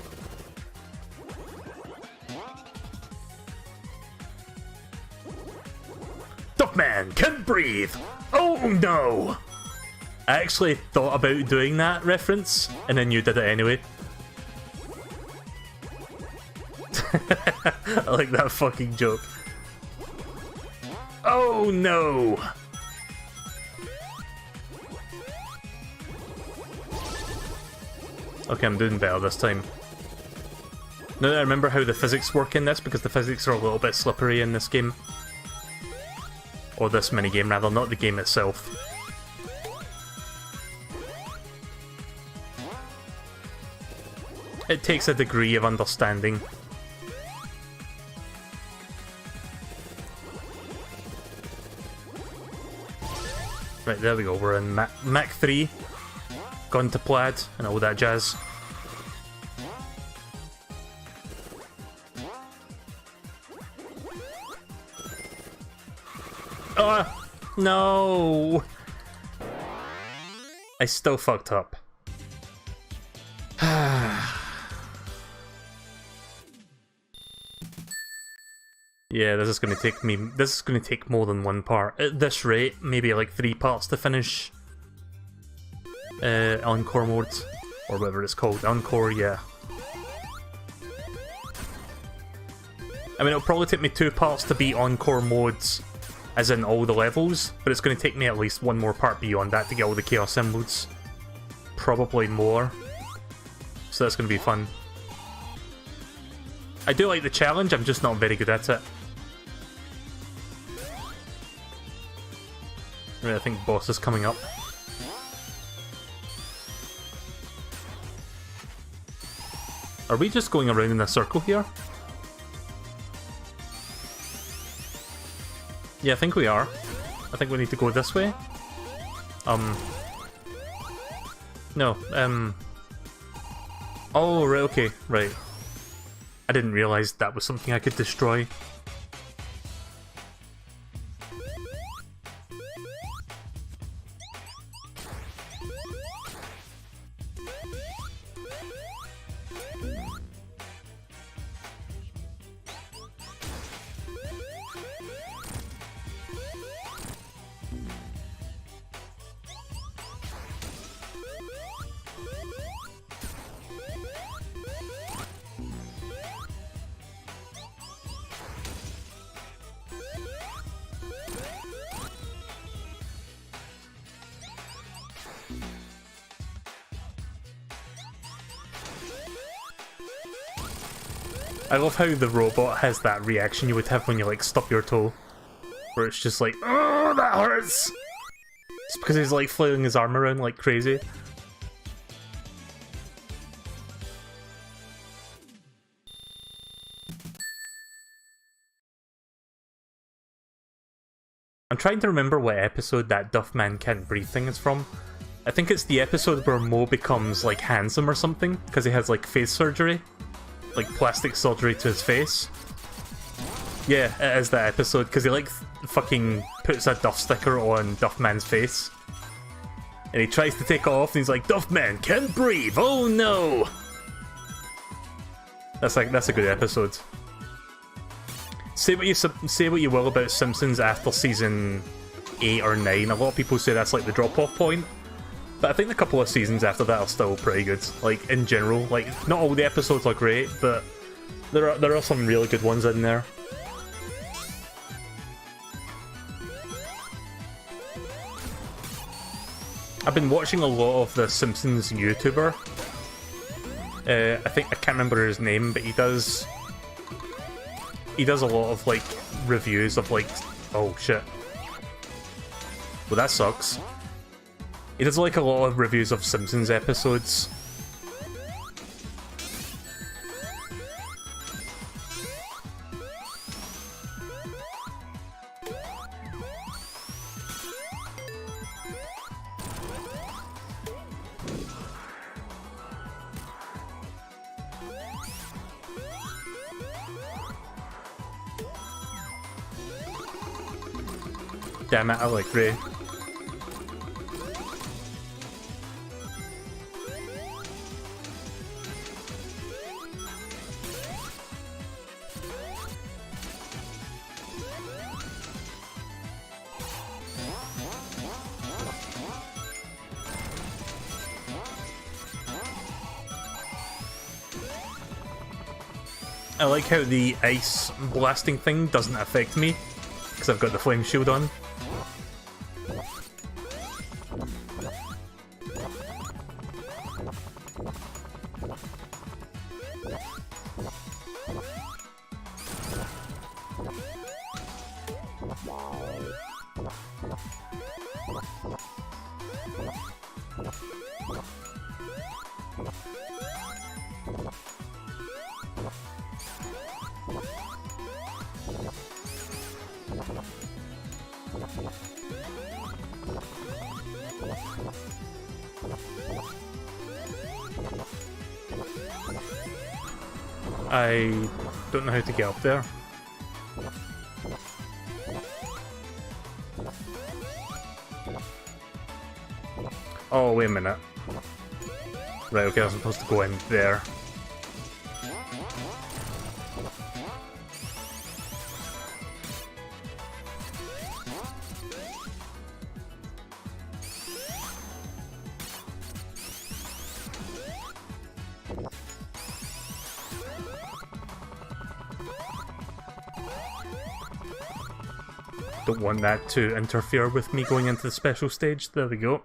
Duffman can't breathe! Oh no! I actually thought about doing that reference, and then you did it anyway. I like that fucking joke. Oh no! Okay, I'm doing better this time. Now that I remember how the physics work in this, because the physics are a little bit slippery in this game. Or this minigame rather, not the game itself. It takes a degree of understanding. Right, there we go, we're in Mach 3. Gone to plaid and all that jazz. Oh, no! I still fucked up. Yeah, this is going to take me. This is going to take more than one part. At this rate, maybe like 3 parts to finish. Encore mode, or whatever it's called. Encore, yeah. I mean, it'll probably take me 2 parts to beat Encore modes, as in all the levels, but it's going to take me at least 1 more part beyond that to get all the Chaos Emeralds. Probably more. So that's going to be fun. I do like the challenge, I'm just not very good at it. Right, I think boss is coming up. Are we just going around in a circle here? Yeah, I think we are. I think we need to go this way. No, oh, right, okay, right. I didn't realise that was something I could destroy. I love how the robot has that reaction you would have when you like stub your toe. Where it's just like, oh, that hurts! It's because he's like flailing his arm around like crazy. I'm trying to remember what episode that Duffman Can't Breathe thing is from. I think it's the episode where Mo becomes like handsome or something, because he has like face surgery. Like plastic surgery to his face. Yeah, it is that episode, because he like fucking puts a Duff sticker on Duffman's face. And he tries to take it off and he's like, Duffman can't breathe, oh no! That's a good episode. Say what you will about Simpsons after season 8 or 9. A lot of people say that's like the drop-off point. But I think the couple of seasons after that are still pretty good. Like, in general. Like, not all the episodes are great, but there are some really good ones in there. I've been watching a lot of the Simpsons YouTuber. I think I can't remember his name, but he does a lot of like reviews of like, oh shit. Well, that sucks. He does like a lot of reviews of Simpsons episodes. Damn it, I like Ray. I like how the ice blasting thing doesn't affect me, because I've got the flame shield on. I don't know how to get up there. Oh, wait a minute. Right, okay, I was supposed to go in there. Don't want that to interfere with me going into the special stage. There we go.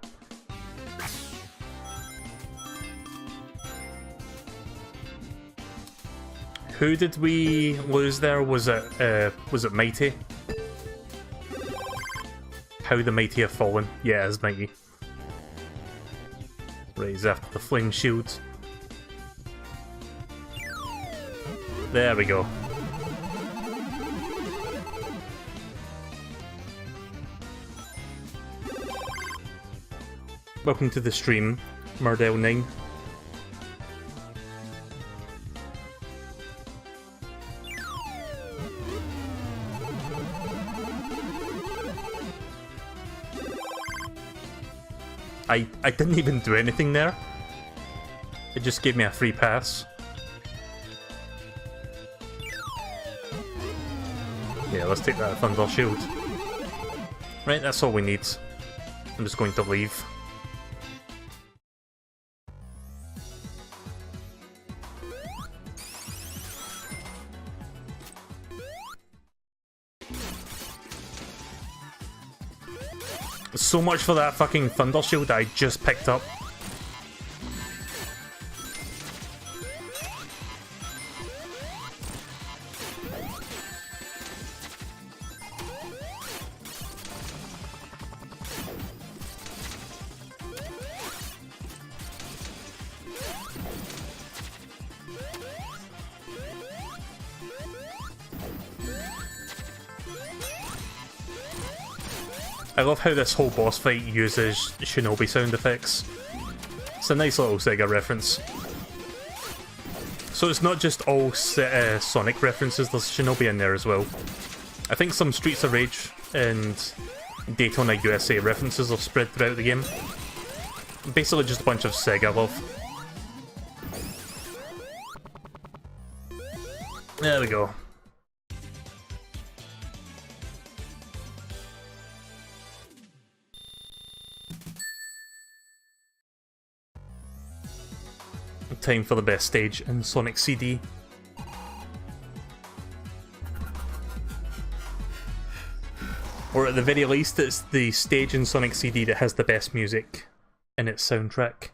Who did we lose there? Was it Mighty? How the Mighty have fallen. Yeah, it's Mighty. Right, he's after the flame shield. There we go. Welcome to the stream, Murdell9. I didn't even do anything there. It just gave me a free pass. Yeah, let's take that Thunder Shield. Right, that's all we need. I'm just going to leave. So much for that fucking Thunder Shield I just picked up. I love how this whole boss fight uses Shinobi sound effects. It's a nice little Sega reference. So it's not just all Sonic references, there's Shinobi in there as well. I think some Streets of Rage and Daytona USA references are spread throughout the game. Basically just a bunch of Sega love. There we go. Time for the best stage in Sonic CD. Or at the very least, it's the stage in Sonic CD that has the best music in its soundtrack.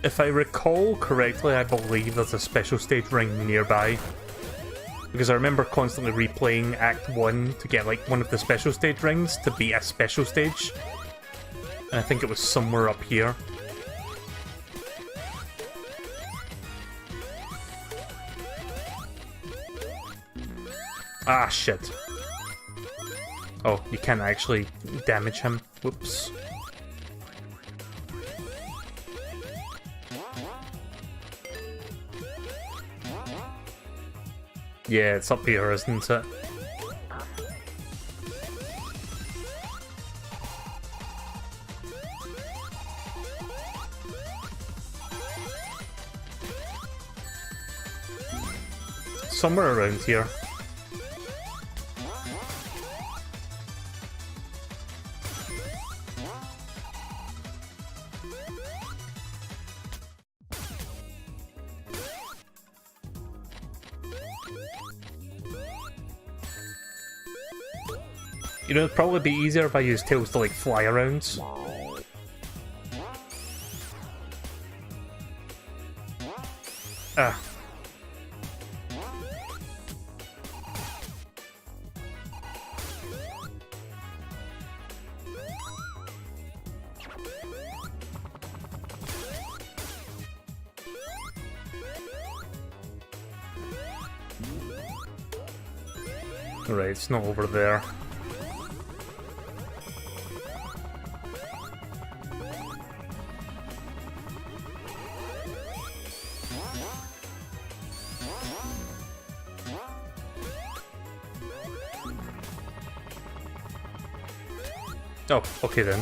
If I recall correctly, I believe there's a special stage ring nearby. Because I remember constantly replaying Act 1 to get like one of the special stage rings to beat a special stage. And I think it was somewhere up here. Ah, shit. Oh, you can't actually damage him. Whoops. Yeah, it's up here, isn't it? Somewhere around here. You know, it'd probably be easier if I used tails to like fly around. Ah. Right, it's not over there. Oh, okay then.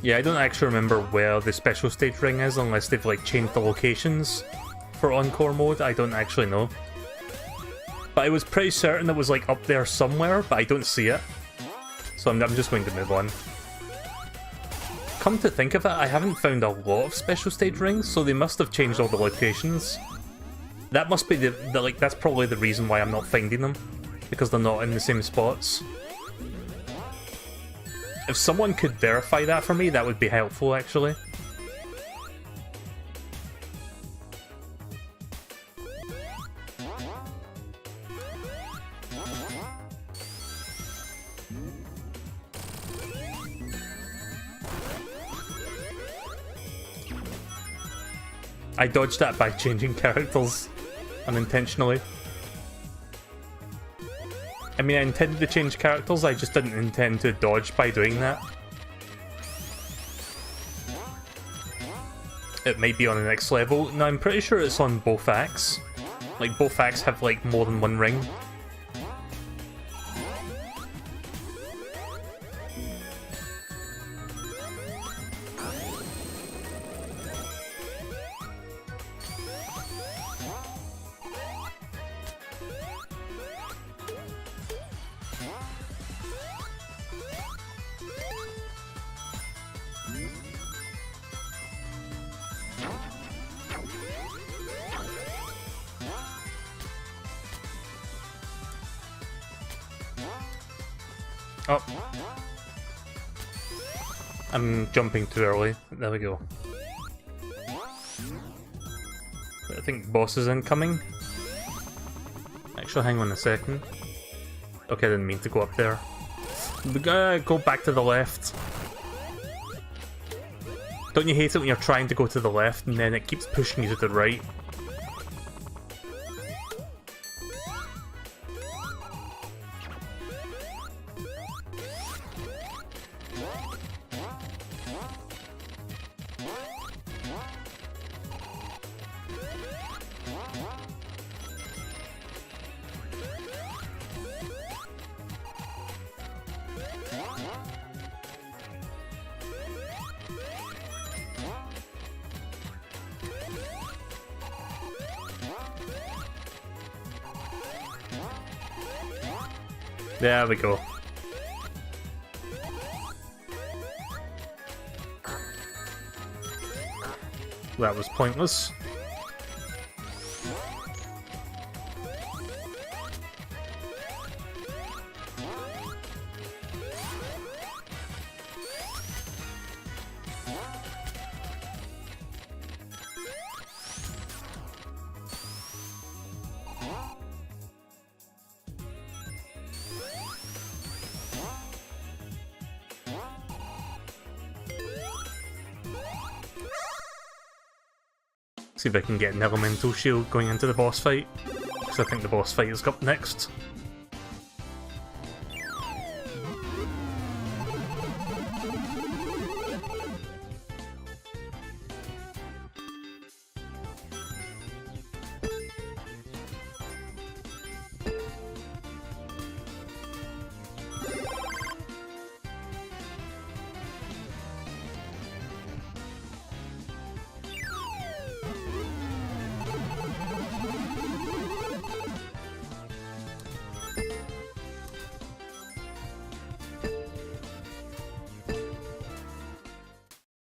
Yeah, I don't actually remember where the special stage ring is unless they've like changed the locations for Encore mode. I don't actually know. But I was pretty certain it was like up there somewhere, but I don't see it. So I'm just going to move on. Come to think of it, I haven't found a lot of special stage rings, so they must have changed all the locations. That must be the like, that's probably the reason why I'm not finding them. Because they're not in the same spots. If someone could verify that for me, that would be helpful, actually. I dodged that by changing characters unintentionally. I mean, I intended to change characters, I just didn't intend to dodge by doing that. It might be on the next level. No, I'm pretty sure it's on both acts. Like, both acts have, like, more than one ring. Oh. I'm jumping too early. There we go. I think boss is incoming. Actually, hang on a second. Okay, I didn't mean to go up there. Go back to the left. Don't you hate it when you're trying to go to the left and then it keeps pushing you to the right? There we go. That was pointless. See if I can get an elemental shield going into the boss fight, because I think the boss fight is up next.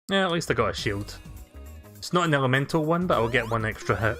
Yeah, at least I got a shield. It's not an elemental one, but I'll get one extra hit.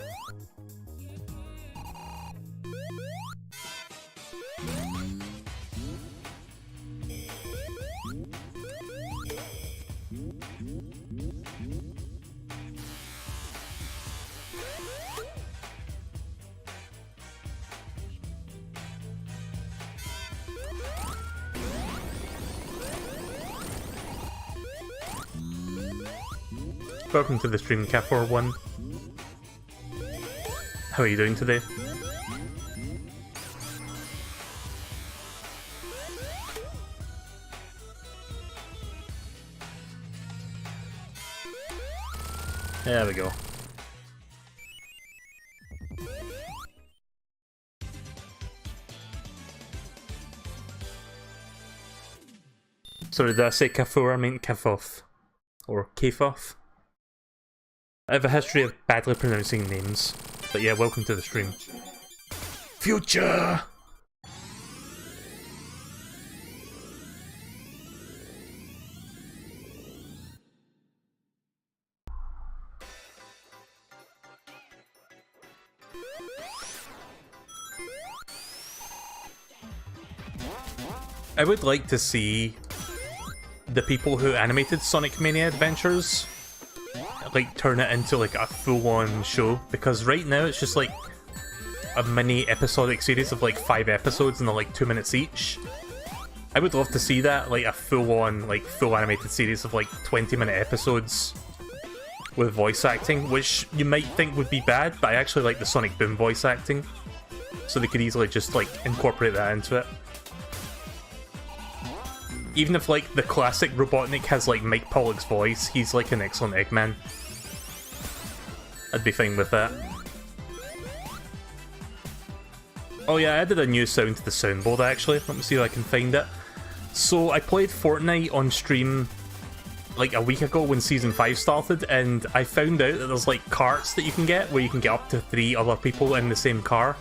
Welcome to the stream, Cafor1. How are you doing today? There we go. Sorry, did I say Cafor? I meant Cafoth. Or Kafoth. I have a history of badly pronouncing names. But yeah, welcome to the stream. Future! I would like to see the people who animated Sonic Mania Adventures like turn it into like a full-on show, because right now it's just like a mini episodic series of like 5 episodes and they're like 2 minutes each. I would love to see that, like a full-on, like full animated series of like 20-minute episodes with voice acting, which you might think would be bad, but I actually like the Sonic Boom voice acting, so they could easily just like incorporate that into it. Even if like the classic Robotnik has like Mike Pollock's voice, he's like an excellent Eggman. I'd be fine with that. Oh yeah, I added a new sound to the soundboard actually. Let me see if I can find it. So I played Fortnite on stream like a week ago when Season 5 started, and I found out that there's like carts that you can get where you can get up to 3 other people in the same car,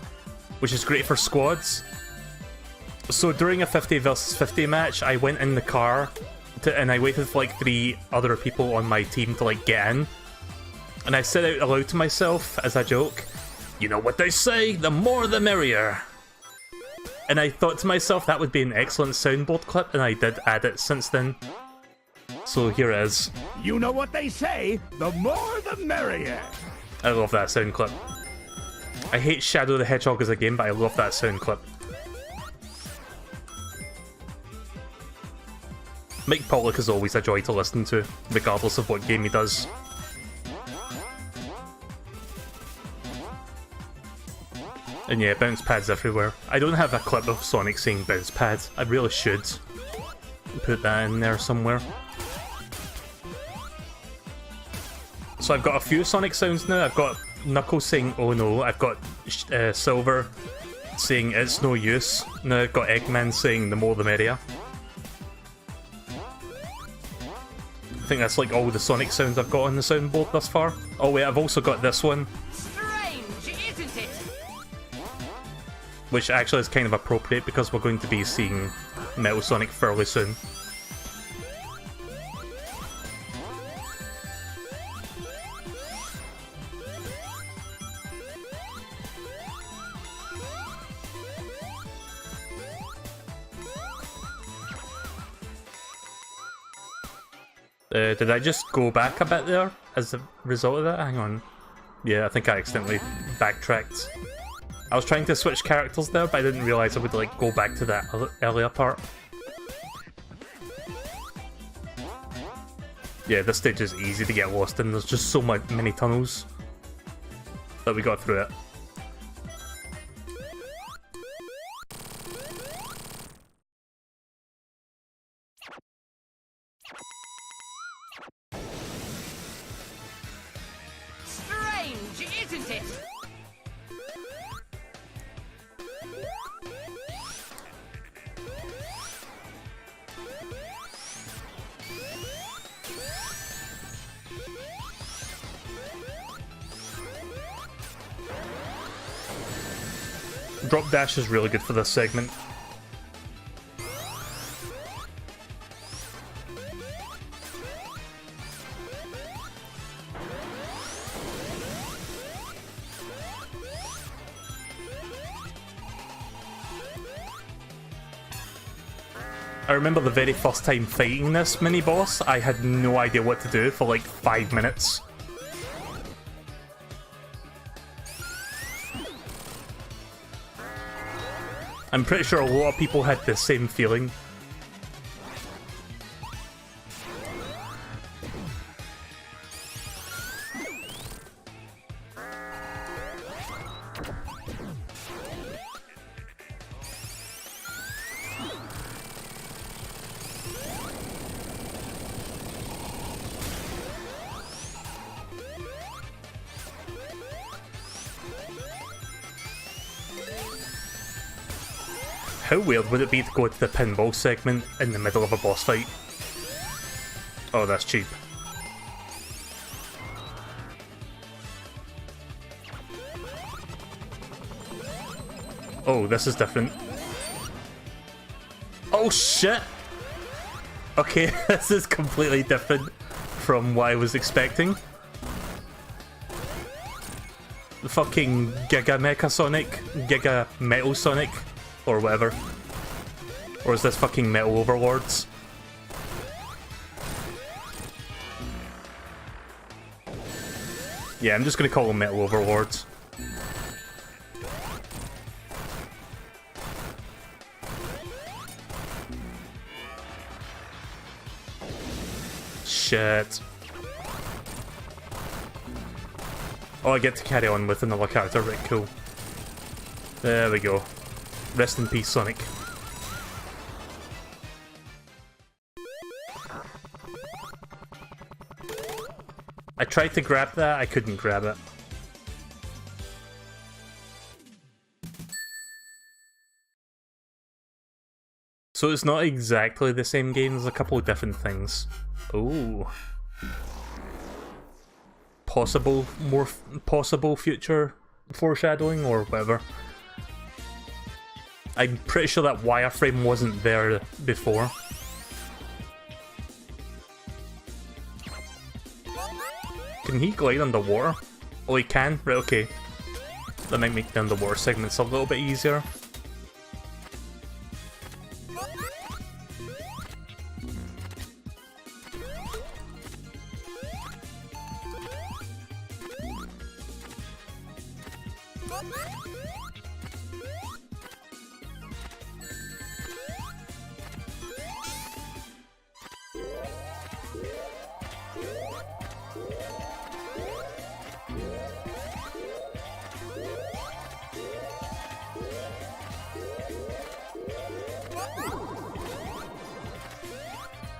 which is great for squads. So during a 50 versus 50 match, I went in the car and I waited for like 3 other people on my team to like get in. And I said out aloud to myself as a joke, "You know what they say, the more the merrier." And I thought to myself that would be an excellent soundboard clip, and I did add it since then. So here it is. You know what they say, the more the merrier. I love that sound clip. I hate Shadow the Hedgehog as a game, but I love that sound clip. Mike Pollock is always a joy to listen to, regardless of what game he does. And yeah, bounce pads everywhere. I don't have a clip of Sonic saying bounce pad. I really should put that in there somewhere. So I've got a few Sonic sounds now. I've got Knuckles saying "oh no", I've got Silver saying "it's no use", now I've got Eggman saying "the more the merrier". I think that's like all the Sonic sounds I've got on the soundboard thus far. Oh wait, I've also got this one. Strange, isn't it? Which actually is kind of appropriate because we're going to be seeing Metal Sonic fairly soon. Did I just go back a bit there as a result of that? Hang on. Yeah, I think I accidentally backtracked. I was trying to switch characters there, but I didn't realise I would like go back to that earlier part. Yeah, this stage is easy to get lost in. There's just so many tunnels. but we got through it. Strange, isn't it? Drop dash is really good for this segment. I remember the very first time fighting this mini-boss, I had no idea what to do for like 5 minutes. I'm pretty sure a lot of people had the same feeling. How weird would it be to go to the pinball segment in the middle of a boss fight? Oh, that's cheap. Oh, this is different. Oh shit! Okay, this is completely different from what I was expecting. The fucking Giga Mecha Sonic, Giga Metal Sonic, or whatever. Or is this fucking Metal Overlords? Yeah, I'm just gonna call them Metal Overlords. Shit. Oh, I get to carry on with another character, right, cool. There we go. Rest in peace, Sonic. I tried to grab that, I couldn't grab it. So it's not exactly the same game, there's a couple of different things. Ooh. Possible future foreshadowing or whatever. I'm pretty sure that wireframe wasn't there before. Can he glide underwater? Oh, he can? Right, okay. That might make the underwater segments a little bit easier.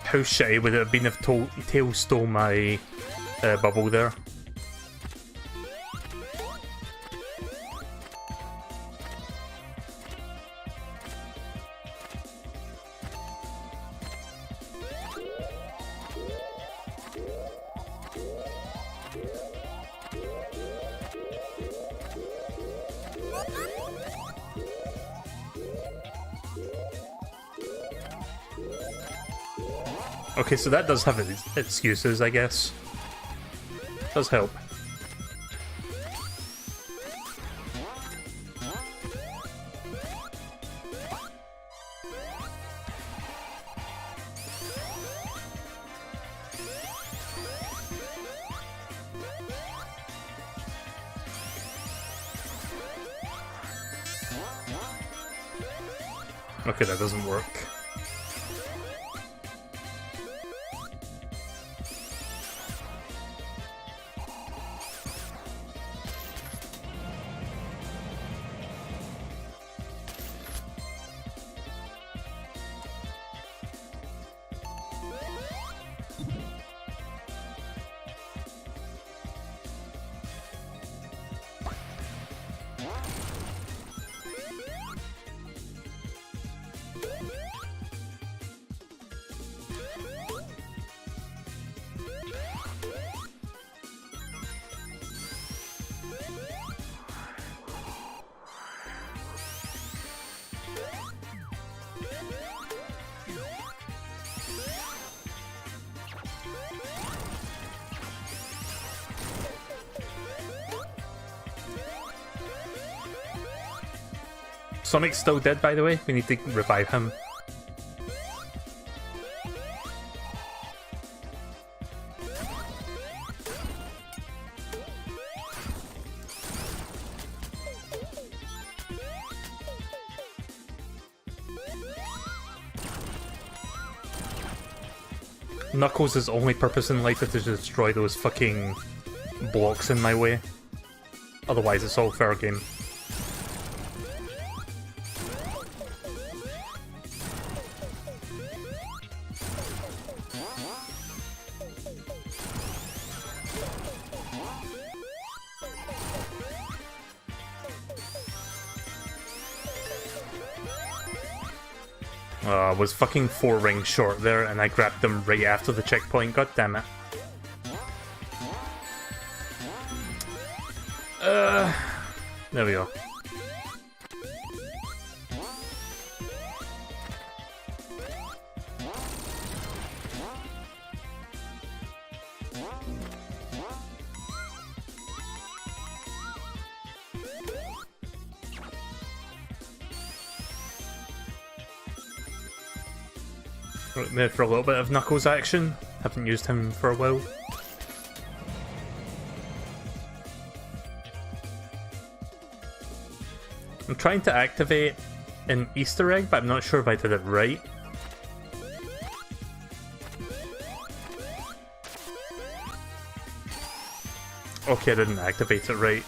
How shitty would it have been if Tails stole my bubble there? Okay, so that does have its excuses, I guess. Does help. Okay, that doesn't work. Sonic's still dead, by the way. We need to revive him. Knuckles' only purpose in life is to destroy those fucking blocks in my way. Otherwise, it's all fair game. I was fucking 4 rings short there, and I grabbed them right after the checkpoint. God damn it. There we go. There for a little bit of Knuckles action. Haven't used him for a while. I'm trying to activate an Easter egg, but I'm not sure if I did it right. Okay, I didn't activate it right.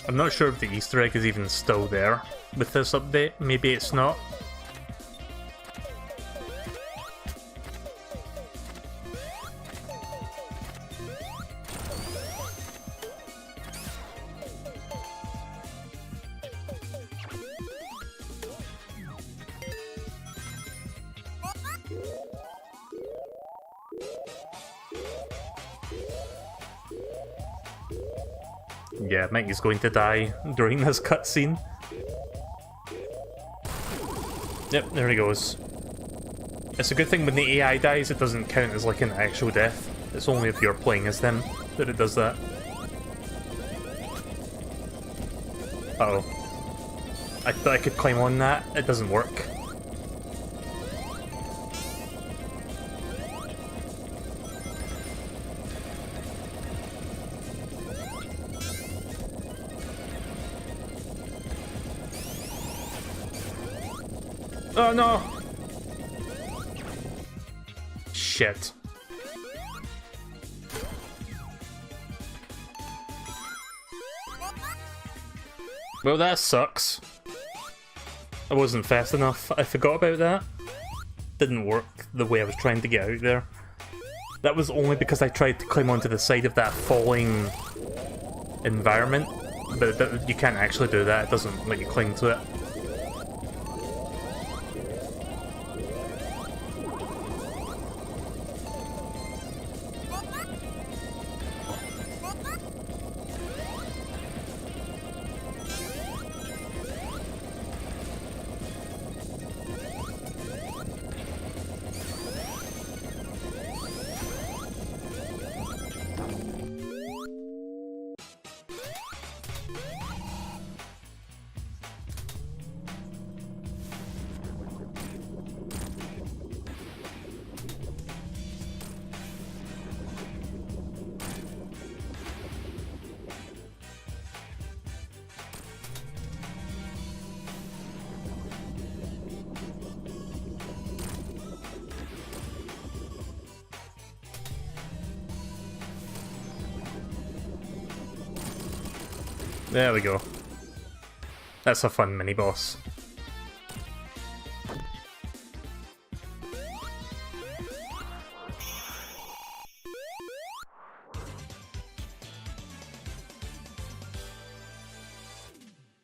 I'm not sure if the Easter egg is even still there with this update. Maybe it's not. Yeah, Mickey's going to die during this cutscene. Yep, there he goes. It's a good thing when the AI dies, it doesn't count as like an actual death. It's only if you're playing as them that it does that. Uh-oh. I thought I could climb on that. It doesn't work. Oh no! Shit. Well, that sucks. I wasn't fast enough. I forgot about that. Didn't work the way I was trying to get out there. That was only because I tried to climb onto the side of that falling environment. But you can't actually do that. It doesn't let you cling to it. There we go. That's a fun mini-boss.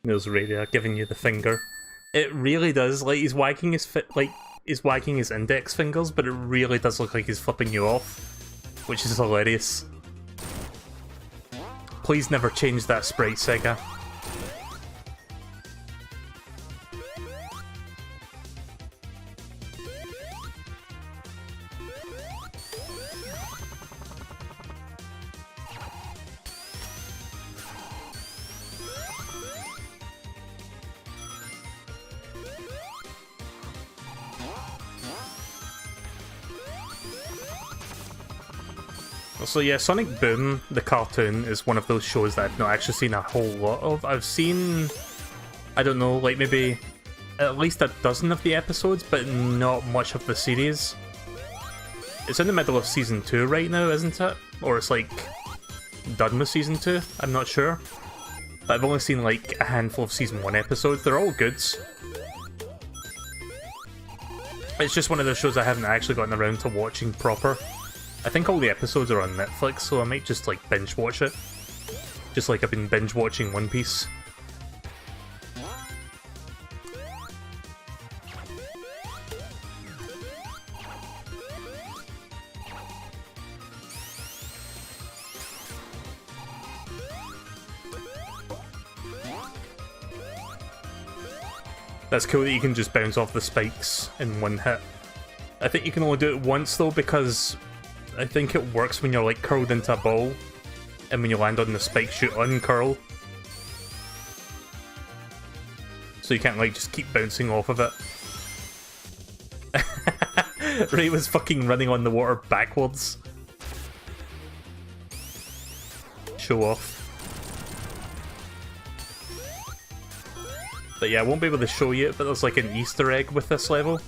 There's Radar giving you the finger. It really does, like, he's wagging his index fingers, but it really does look like he's flipping you off, which is hilarious. Please never change that sprite, Sega. So yeah, Sonic Boom, the cartoon, is one of those shows that I've not actually seen a whole lot of. I've seen, I don't know, like maybe at least a dozen of the episodes, but not much of the series. It's in the middle of Season 2 right now, isn't it? Or it's like done with Season 2, I'm not sure. But I've only seen like a handful of Season 1 episodes, they're all good. It's just one of those shows I haven't actually gotten around to watching proper. I think all the episodes are on Netflix, so I might just like binge watch it. Just like I've been binge watching One Piece. That's cool that you can just bounce off the spikes in one hit. I think you can only do it once though, because I think it works when you're like curled into a ball, and when you land on the spikes you uncurl. So you can't like just keep bouncing off of it. Ray was fucking running on the water backwards. Show off. But yeah, I won't be able to show you it, but there's like an Easter egg with this level.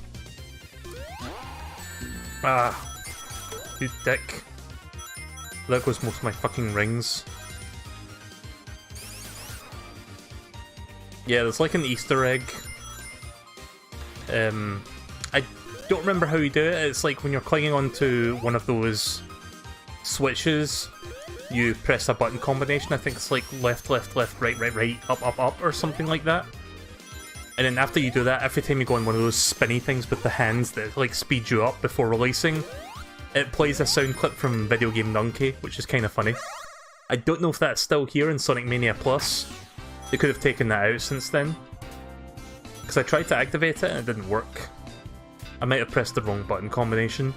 Ah. You dick. There goes most of my fucking rings. Yeah, there's like an Easter egg. I don't remember how you do it. It's like when you're clinging onto one of those switches, you press a button combination. I think it's like left, left, left, right, right, right, up, up, up, or something like that. And then after you do that, every time you go on one of those spinny things with the hands that like speed you up before releasing, it plays a sound clip from Video Game Donkey, which is kind of funny. I don't know if that's still here in Sonic Mania Plus. They could have taken that out since then. Because I tried to activate it and it didn't work. I might have pressed the wrong button combination.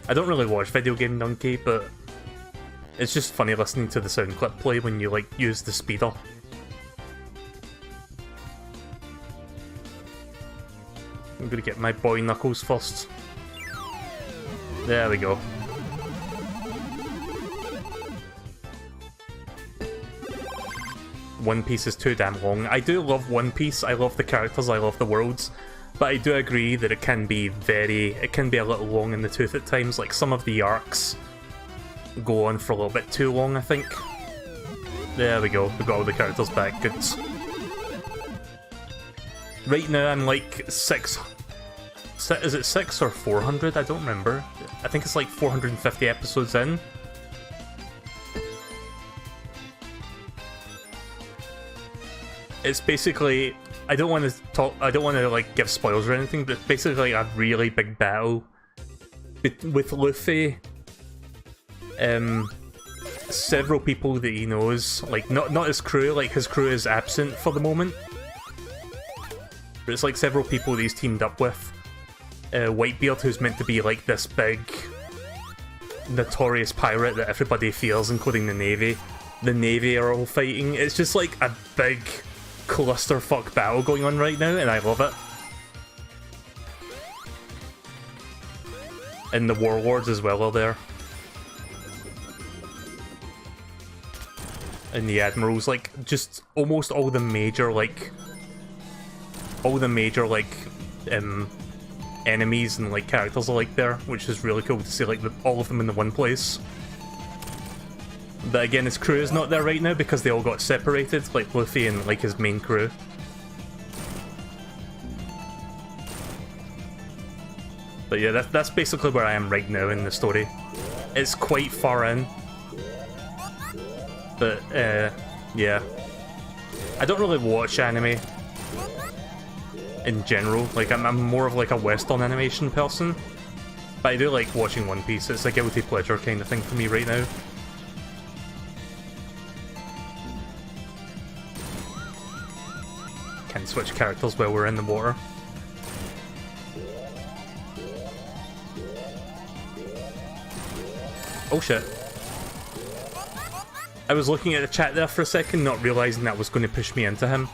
I don't really watch Video Game Donkey, but it's just funny listening to the sound clip play when you like use the speeder. I'm gonna get my boy Knuckles first. There we go. One Piece is too damn long. I do love One Piece, I love the characters, I love the worlds, but I do agree that it can be a little long in the tooth at times. Like some of the arcs go on for a little bit too long, I think. There we go, we got all the characters back, good. Right now I'm like is it 6 or 400? I don't remember. I think it's like 450 episodes in. It's basically, I don't want to like give spoilers or anything, but it's basically a really big battle with Luffy. Several people that he knows, like not his crew, like his crew is absent for the moment. But it's like several people that he's teamed up with. Whitebeard, who's meant to be like this big, notorious pirate that everybody fears, including the Navy. The Navy are all fighting. It's just like a big clusterfuck battle going on right now, and I love it. And the Warlords as well are there. And the Admirals, like, just almost all the major, enemies and like characters are like there, which is really cool to see like all of them in the one place. But again, his crew is not there right now because they all got separated, like Luffy and like his main crew. But yeah, that's basically where I am right now in the story. It's quite far in. But, yeah. I don't really watch anime in general. Like, I'm more of like a Western animation person. But I do like watching One Piece. It's a guilty pleasure kind of thing for me right now. Can't switch characters while we're in the water. Oh shit. I was looking at the chat there for a second, not realising that was going to push me into him.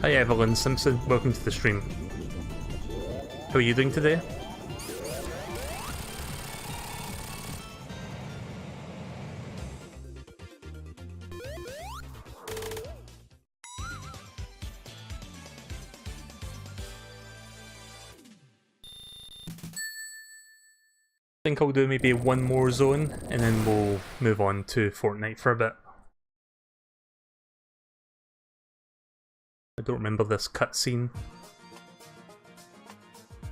Hi Evelyn Simpson, welcome to the stream. How are you doing today? I think I'll do maybe one more zone and then we'll move on to Fortnite for a bit. I don't remember this cutscene.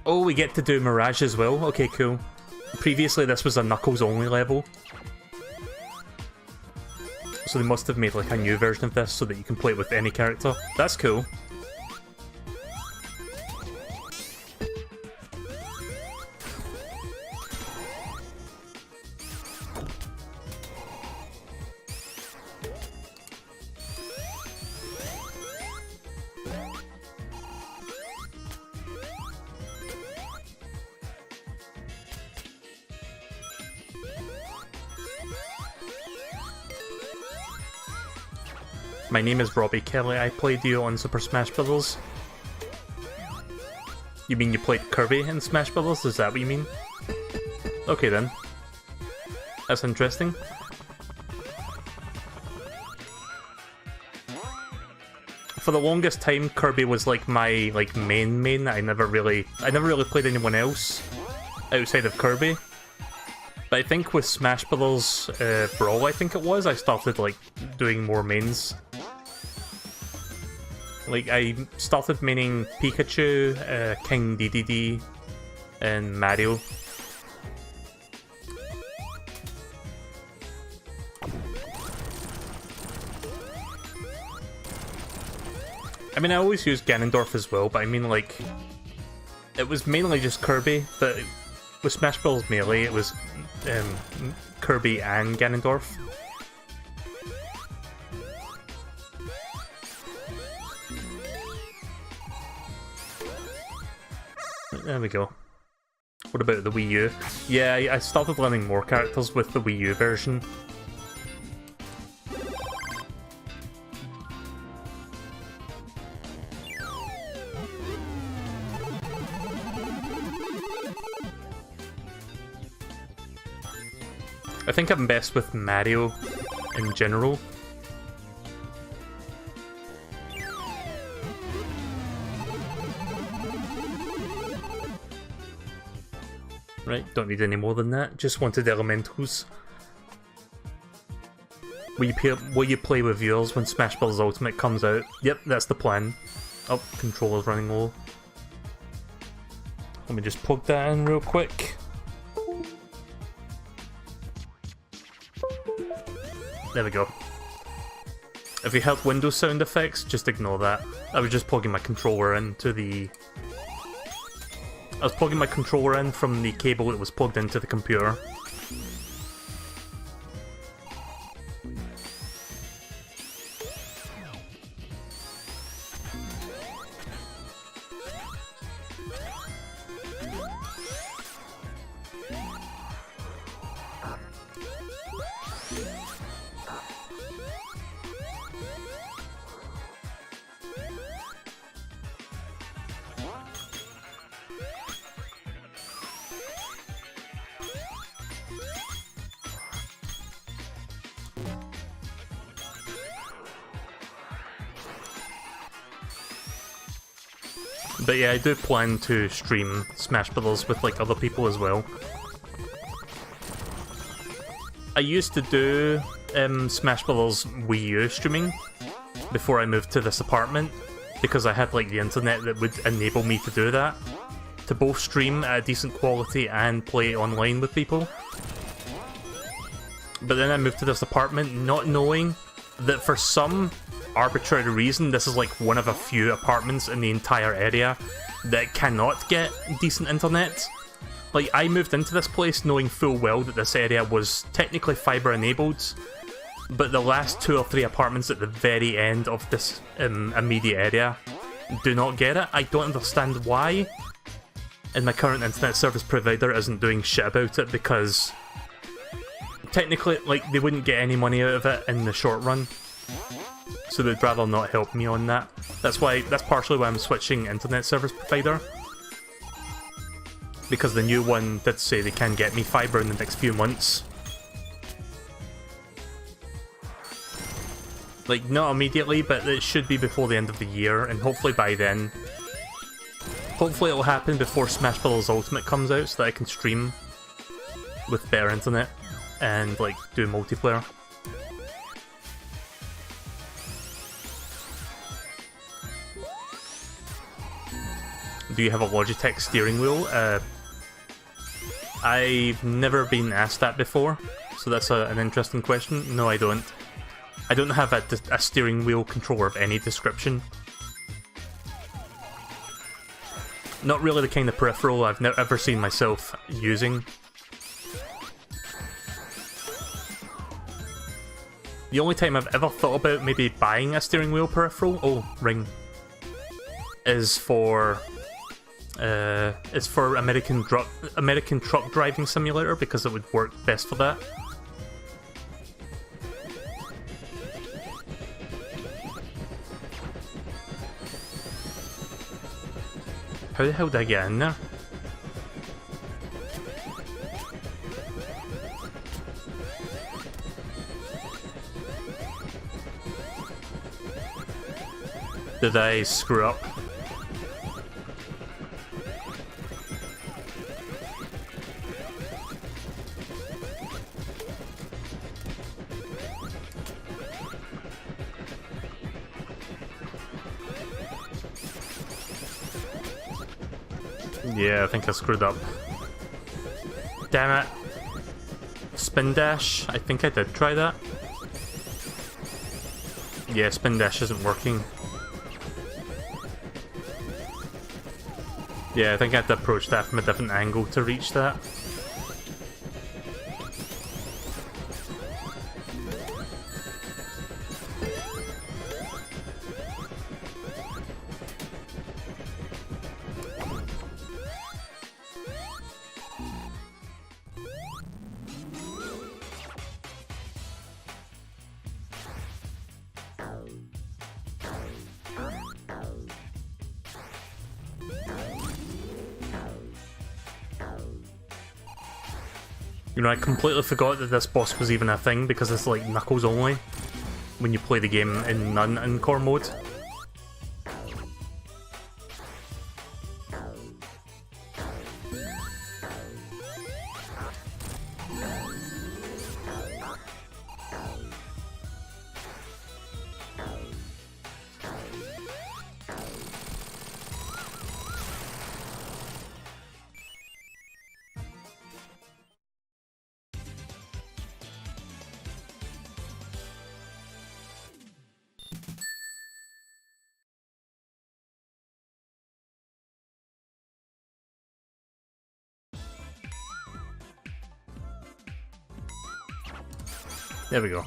Oh, we get to do Mirage as well? Okay, cool. Previously this was a Knuckles only level. So they must have made like a new version of this so that you can play it with any character. That's cool. My name is Robbie Kelly, I played you on Super Smash Bros. You mean you played Kirby in Smash Bros? Is that what you mean? Okay then. That's interesting. For the longest time, Kirby was like my main. I never really played anyone else outside of Kirby. But I think with Smash Bros. Brawl, I think it was, I started like doing more mains. Like, I started maining Pikachu, King Dedede, and Mario. I mean, I always use Ganondorf as well, but I mean, like, it was mainly just Kirby, but with Smash Bros. Melee, it was Kirby and Ganondorf. There we go. What about the Wii U? Yeah, I started learning more characters with the Wii U version. I think I'm best with Mario in general. Right, don't need any more than that. Just wanted elementals. Will you play with viewers when Smash Bros. Ultimate comes out? Yep, that's the plan. Oh, controller's running low. Let me just plug that in real quick. There we go. If you heard Windows sound effects, just ignore that. I was just plugging my controller into the... I was plugging my controller in from the cable that was plugged into the computer. But yeah, I do plan to stream Smash Bros. With like other people as well. I used to do Smash Bros. Wii U streaming before I moved to this apartment, because I had like the internet that would enable me to do that, to both stream at a decent quality and play online with people. But then I moved to this apartment not knowing that for some arbitrary reason this is like one of a few apartments in the entire area that cannot get decent internet. Like, I moved into this place knowing full well that this area was technically fibre enabled, but the last 2 or 3 apartments at the very end of this immediate area do not get it. I don't understand why, and my current internet service provider isn't doing shit about it, because technically, like, they wouldn't get any money out of it in the short run, so they'd rather not help me on that. That's partially why I'm switching internet service provider, because the new one did say they can get me fibre in the next few months. Like, not immediately, but it should be before the end of the year, and hopefully by then. Hopefully it'll happen before Smash Bros. Ultimate comes out, so that I can stream with better internet and, like, do multiplayer. Do you have a Logitech steering wheel? I've never been asked that before, so that's an interesting question. No, I don't. I don't have a steering wheel controller of any description. Not really the kind of peripheral I've ever seen myself using. The only time I've ever thought about maybe buying a steering wheel peripheral, ring, is for American Truck Driving Simulator, because it would work best for that. How the hell did I get in there? Did I screw up? Yeah, I think I screwed up. Damn it. Spin dash? I think I did try that. Yeah, spin dash isn't working. Yeah, I think I had to approach that from a different angle to reach that. You know, I completely forgot that this boss was even a thing, because it's like Knuckles only when you play the game in non-encore mode. There we go.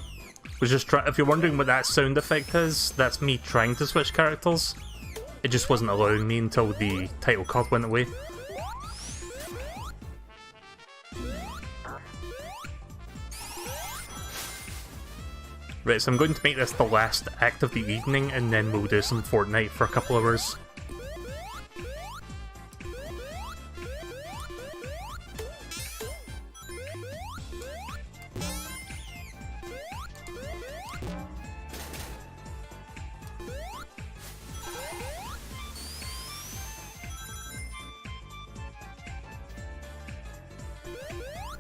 Was just if you're wondering what that sound effect is, that's me trying to switch characters. It just wasn't allowing me until the title card went away. Right, so I'm going to make this the last act of the evening, and then we'll do some Fortnite for a couple hours.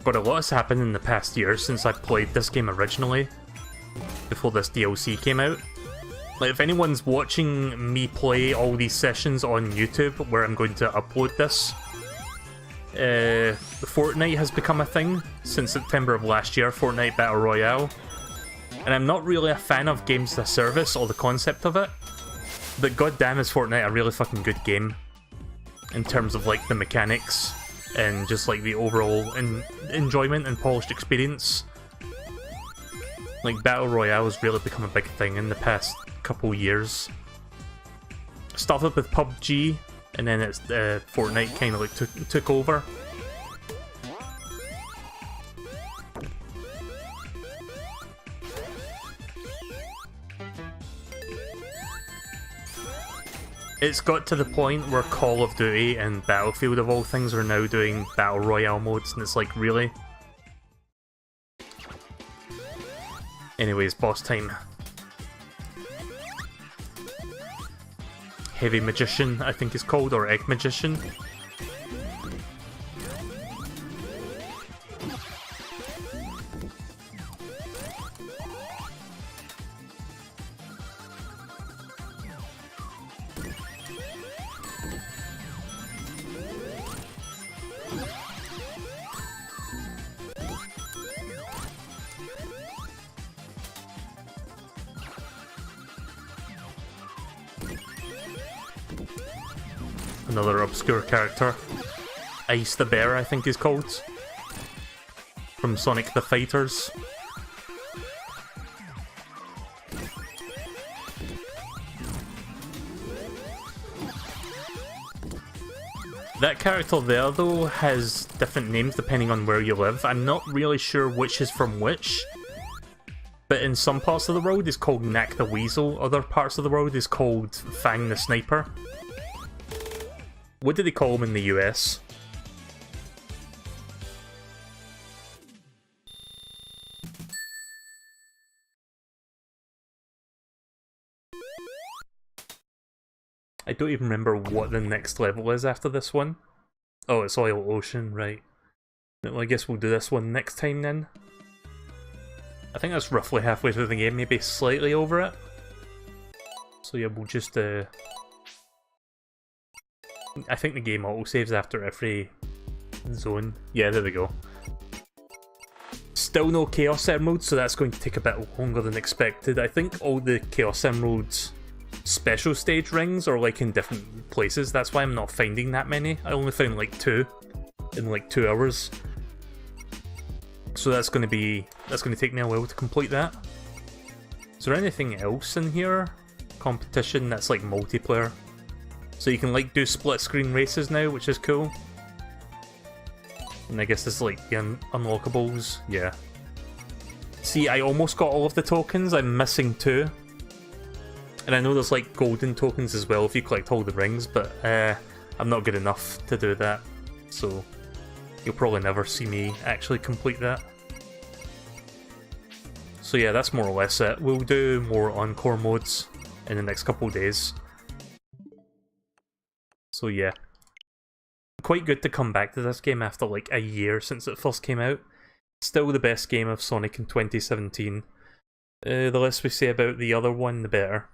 God, a lot has happened in the past year since I played this game originally, before this DLC came out. Like, if anyone's watching me play all these sessions on YouTube, where I'm going to upload this, Fortnite has become a thing since September of last year, Fortnite Battle Royale. And I'm not really a fan of games as a service or the concept of it, but goddamn is Fortnite a really fucking good game in terms of like the mechanics and just like the overall enjoyment and polished experience. Like, Battle Royale has really become a big thing in the past couple years. Started with PUBG, and then it's Fortnite kind of like took over. It's got to the point where Call of Duty and Battlefield of all things are now doing Battle Royale modes, and it's like, really? Anyways, boss time. Heavy Magician, I think it's called, or Egg Magician. Another obscure character. Ice the Bear, I think he's called. From Sonic the Fighters. That character there, though, has different names depending on where you live. I'm not really sure which is from which. But in some parts of the world, it's called Knack the Weasel. Other parts of the world is called Fang the Sniper. What do they call him in the US? I don't even remember what the next level is after this one. Oh, it's Oil Ocean, right. Well, I guess we'll do this one next time then. I think that's roughly halfway through the game, maybe slightly over it. So yeah, we'll just I think the game autosaves after every zone. Yeah, there we go. Still no Chaos Emeralds, so that's going to take a bit longer than expected. I think all the Chaos Emeralds special stage rings are like in different places. That's why I'm not finding that many. I only found like 2 in like 2 hours. So that's going to take me a while to complete that. Is there anything else in here? Competition that's like multiplayer. So you can like do split screen races now, which is cool. And I guess this is like the unlockables, yeah. See, I almost got all of the tokens, I'm missing 2. And I know there's like golden tokens as well if you collect all the rings, but I'm not good enough to do that. So you'll probably never see me actually complete that. So yeah, that's more or less it. We'll do more Encore modes in the next couple of days. So yeah, quite good to come back to this game after like a year since it first came out. Still the best game of Sonic in 2017. The less we say about the other one, the better.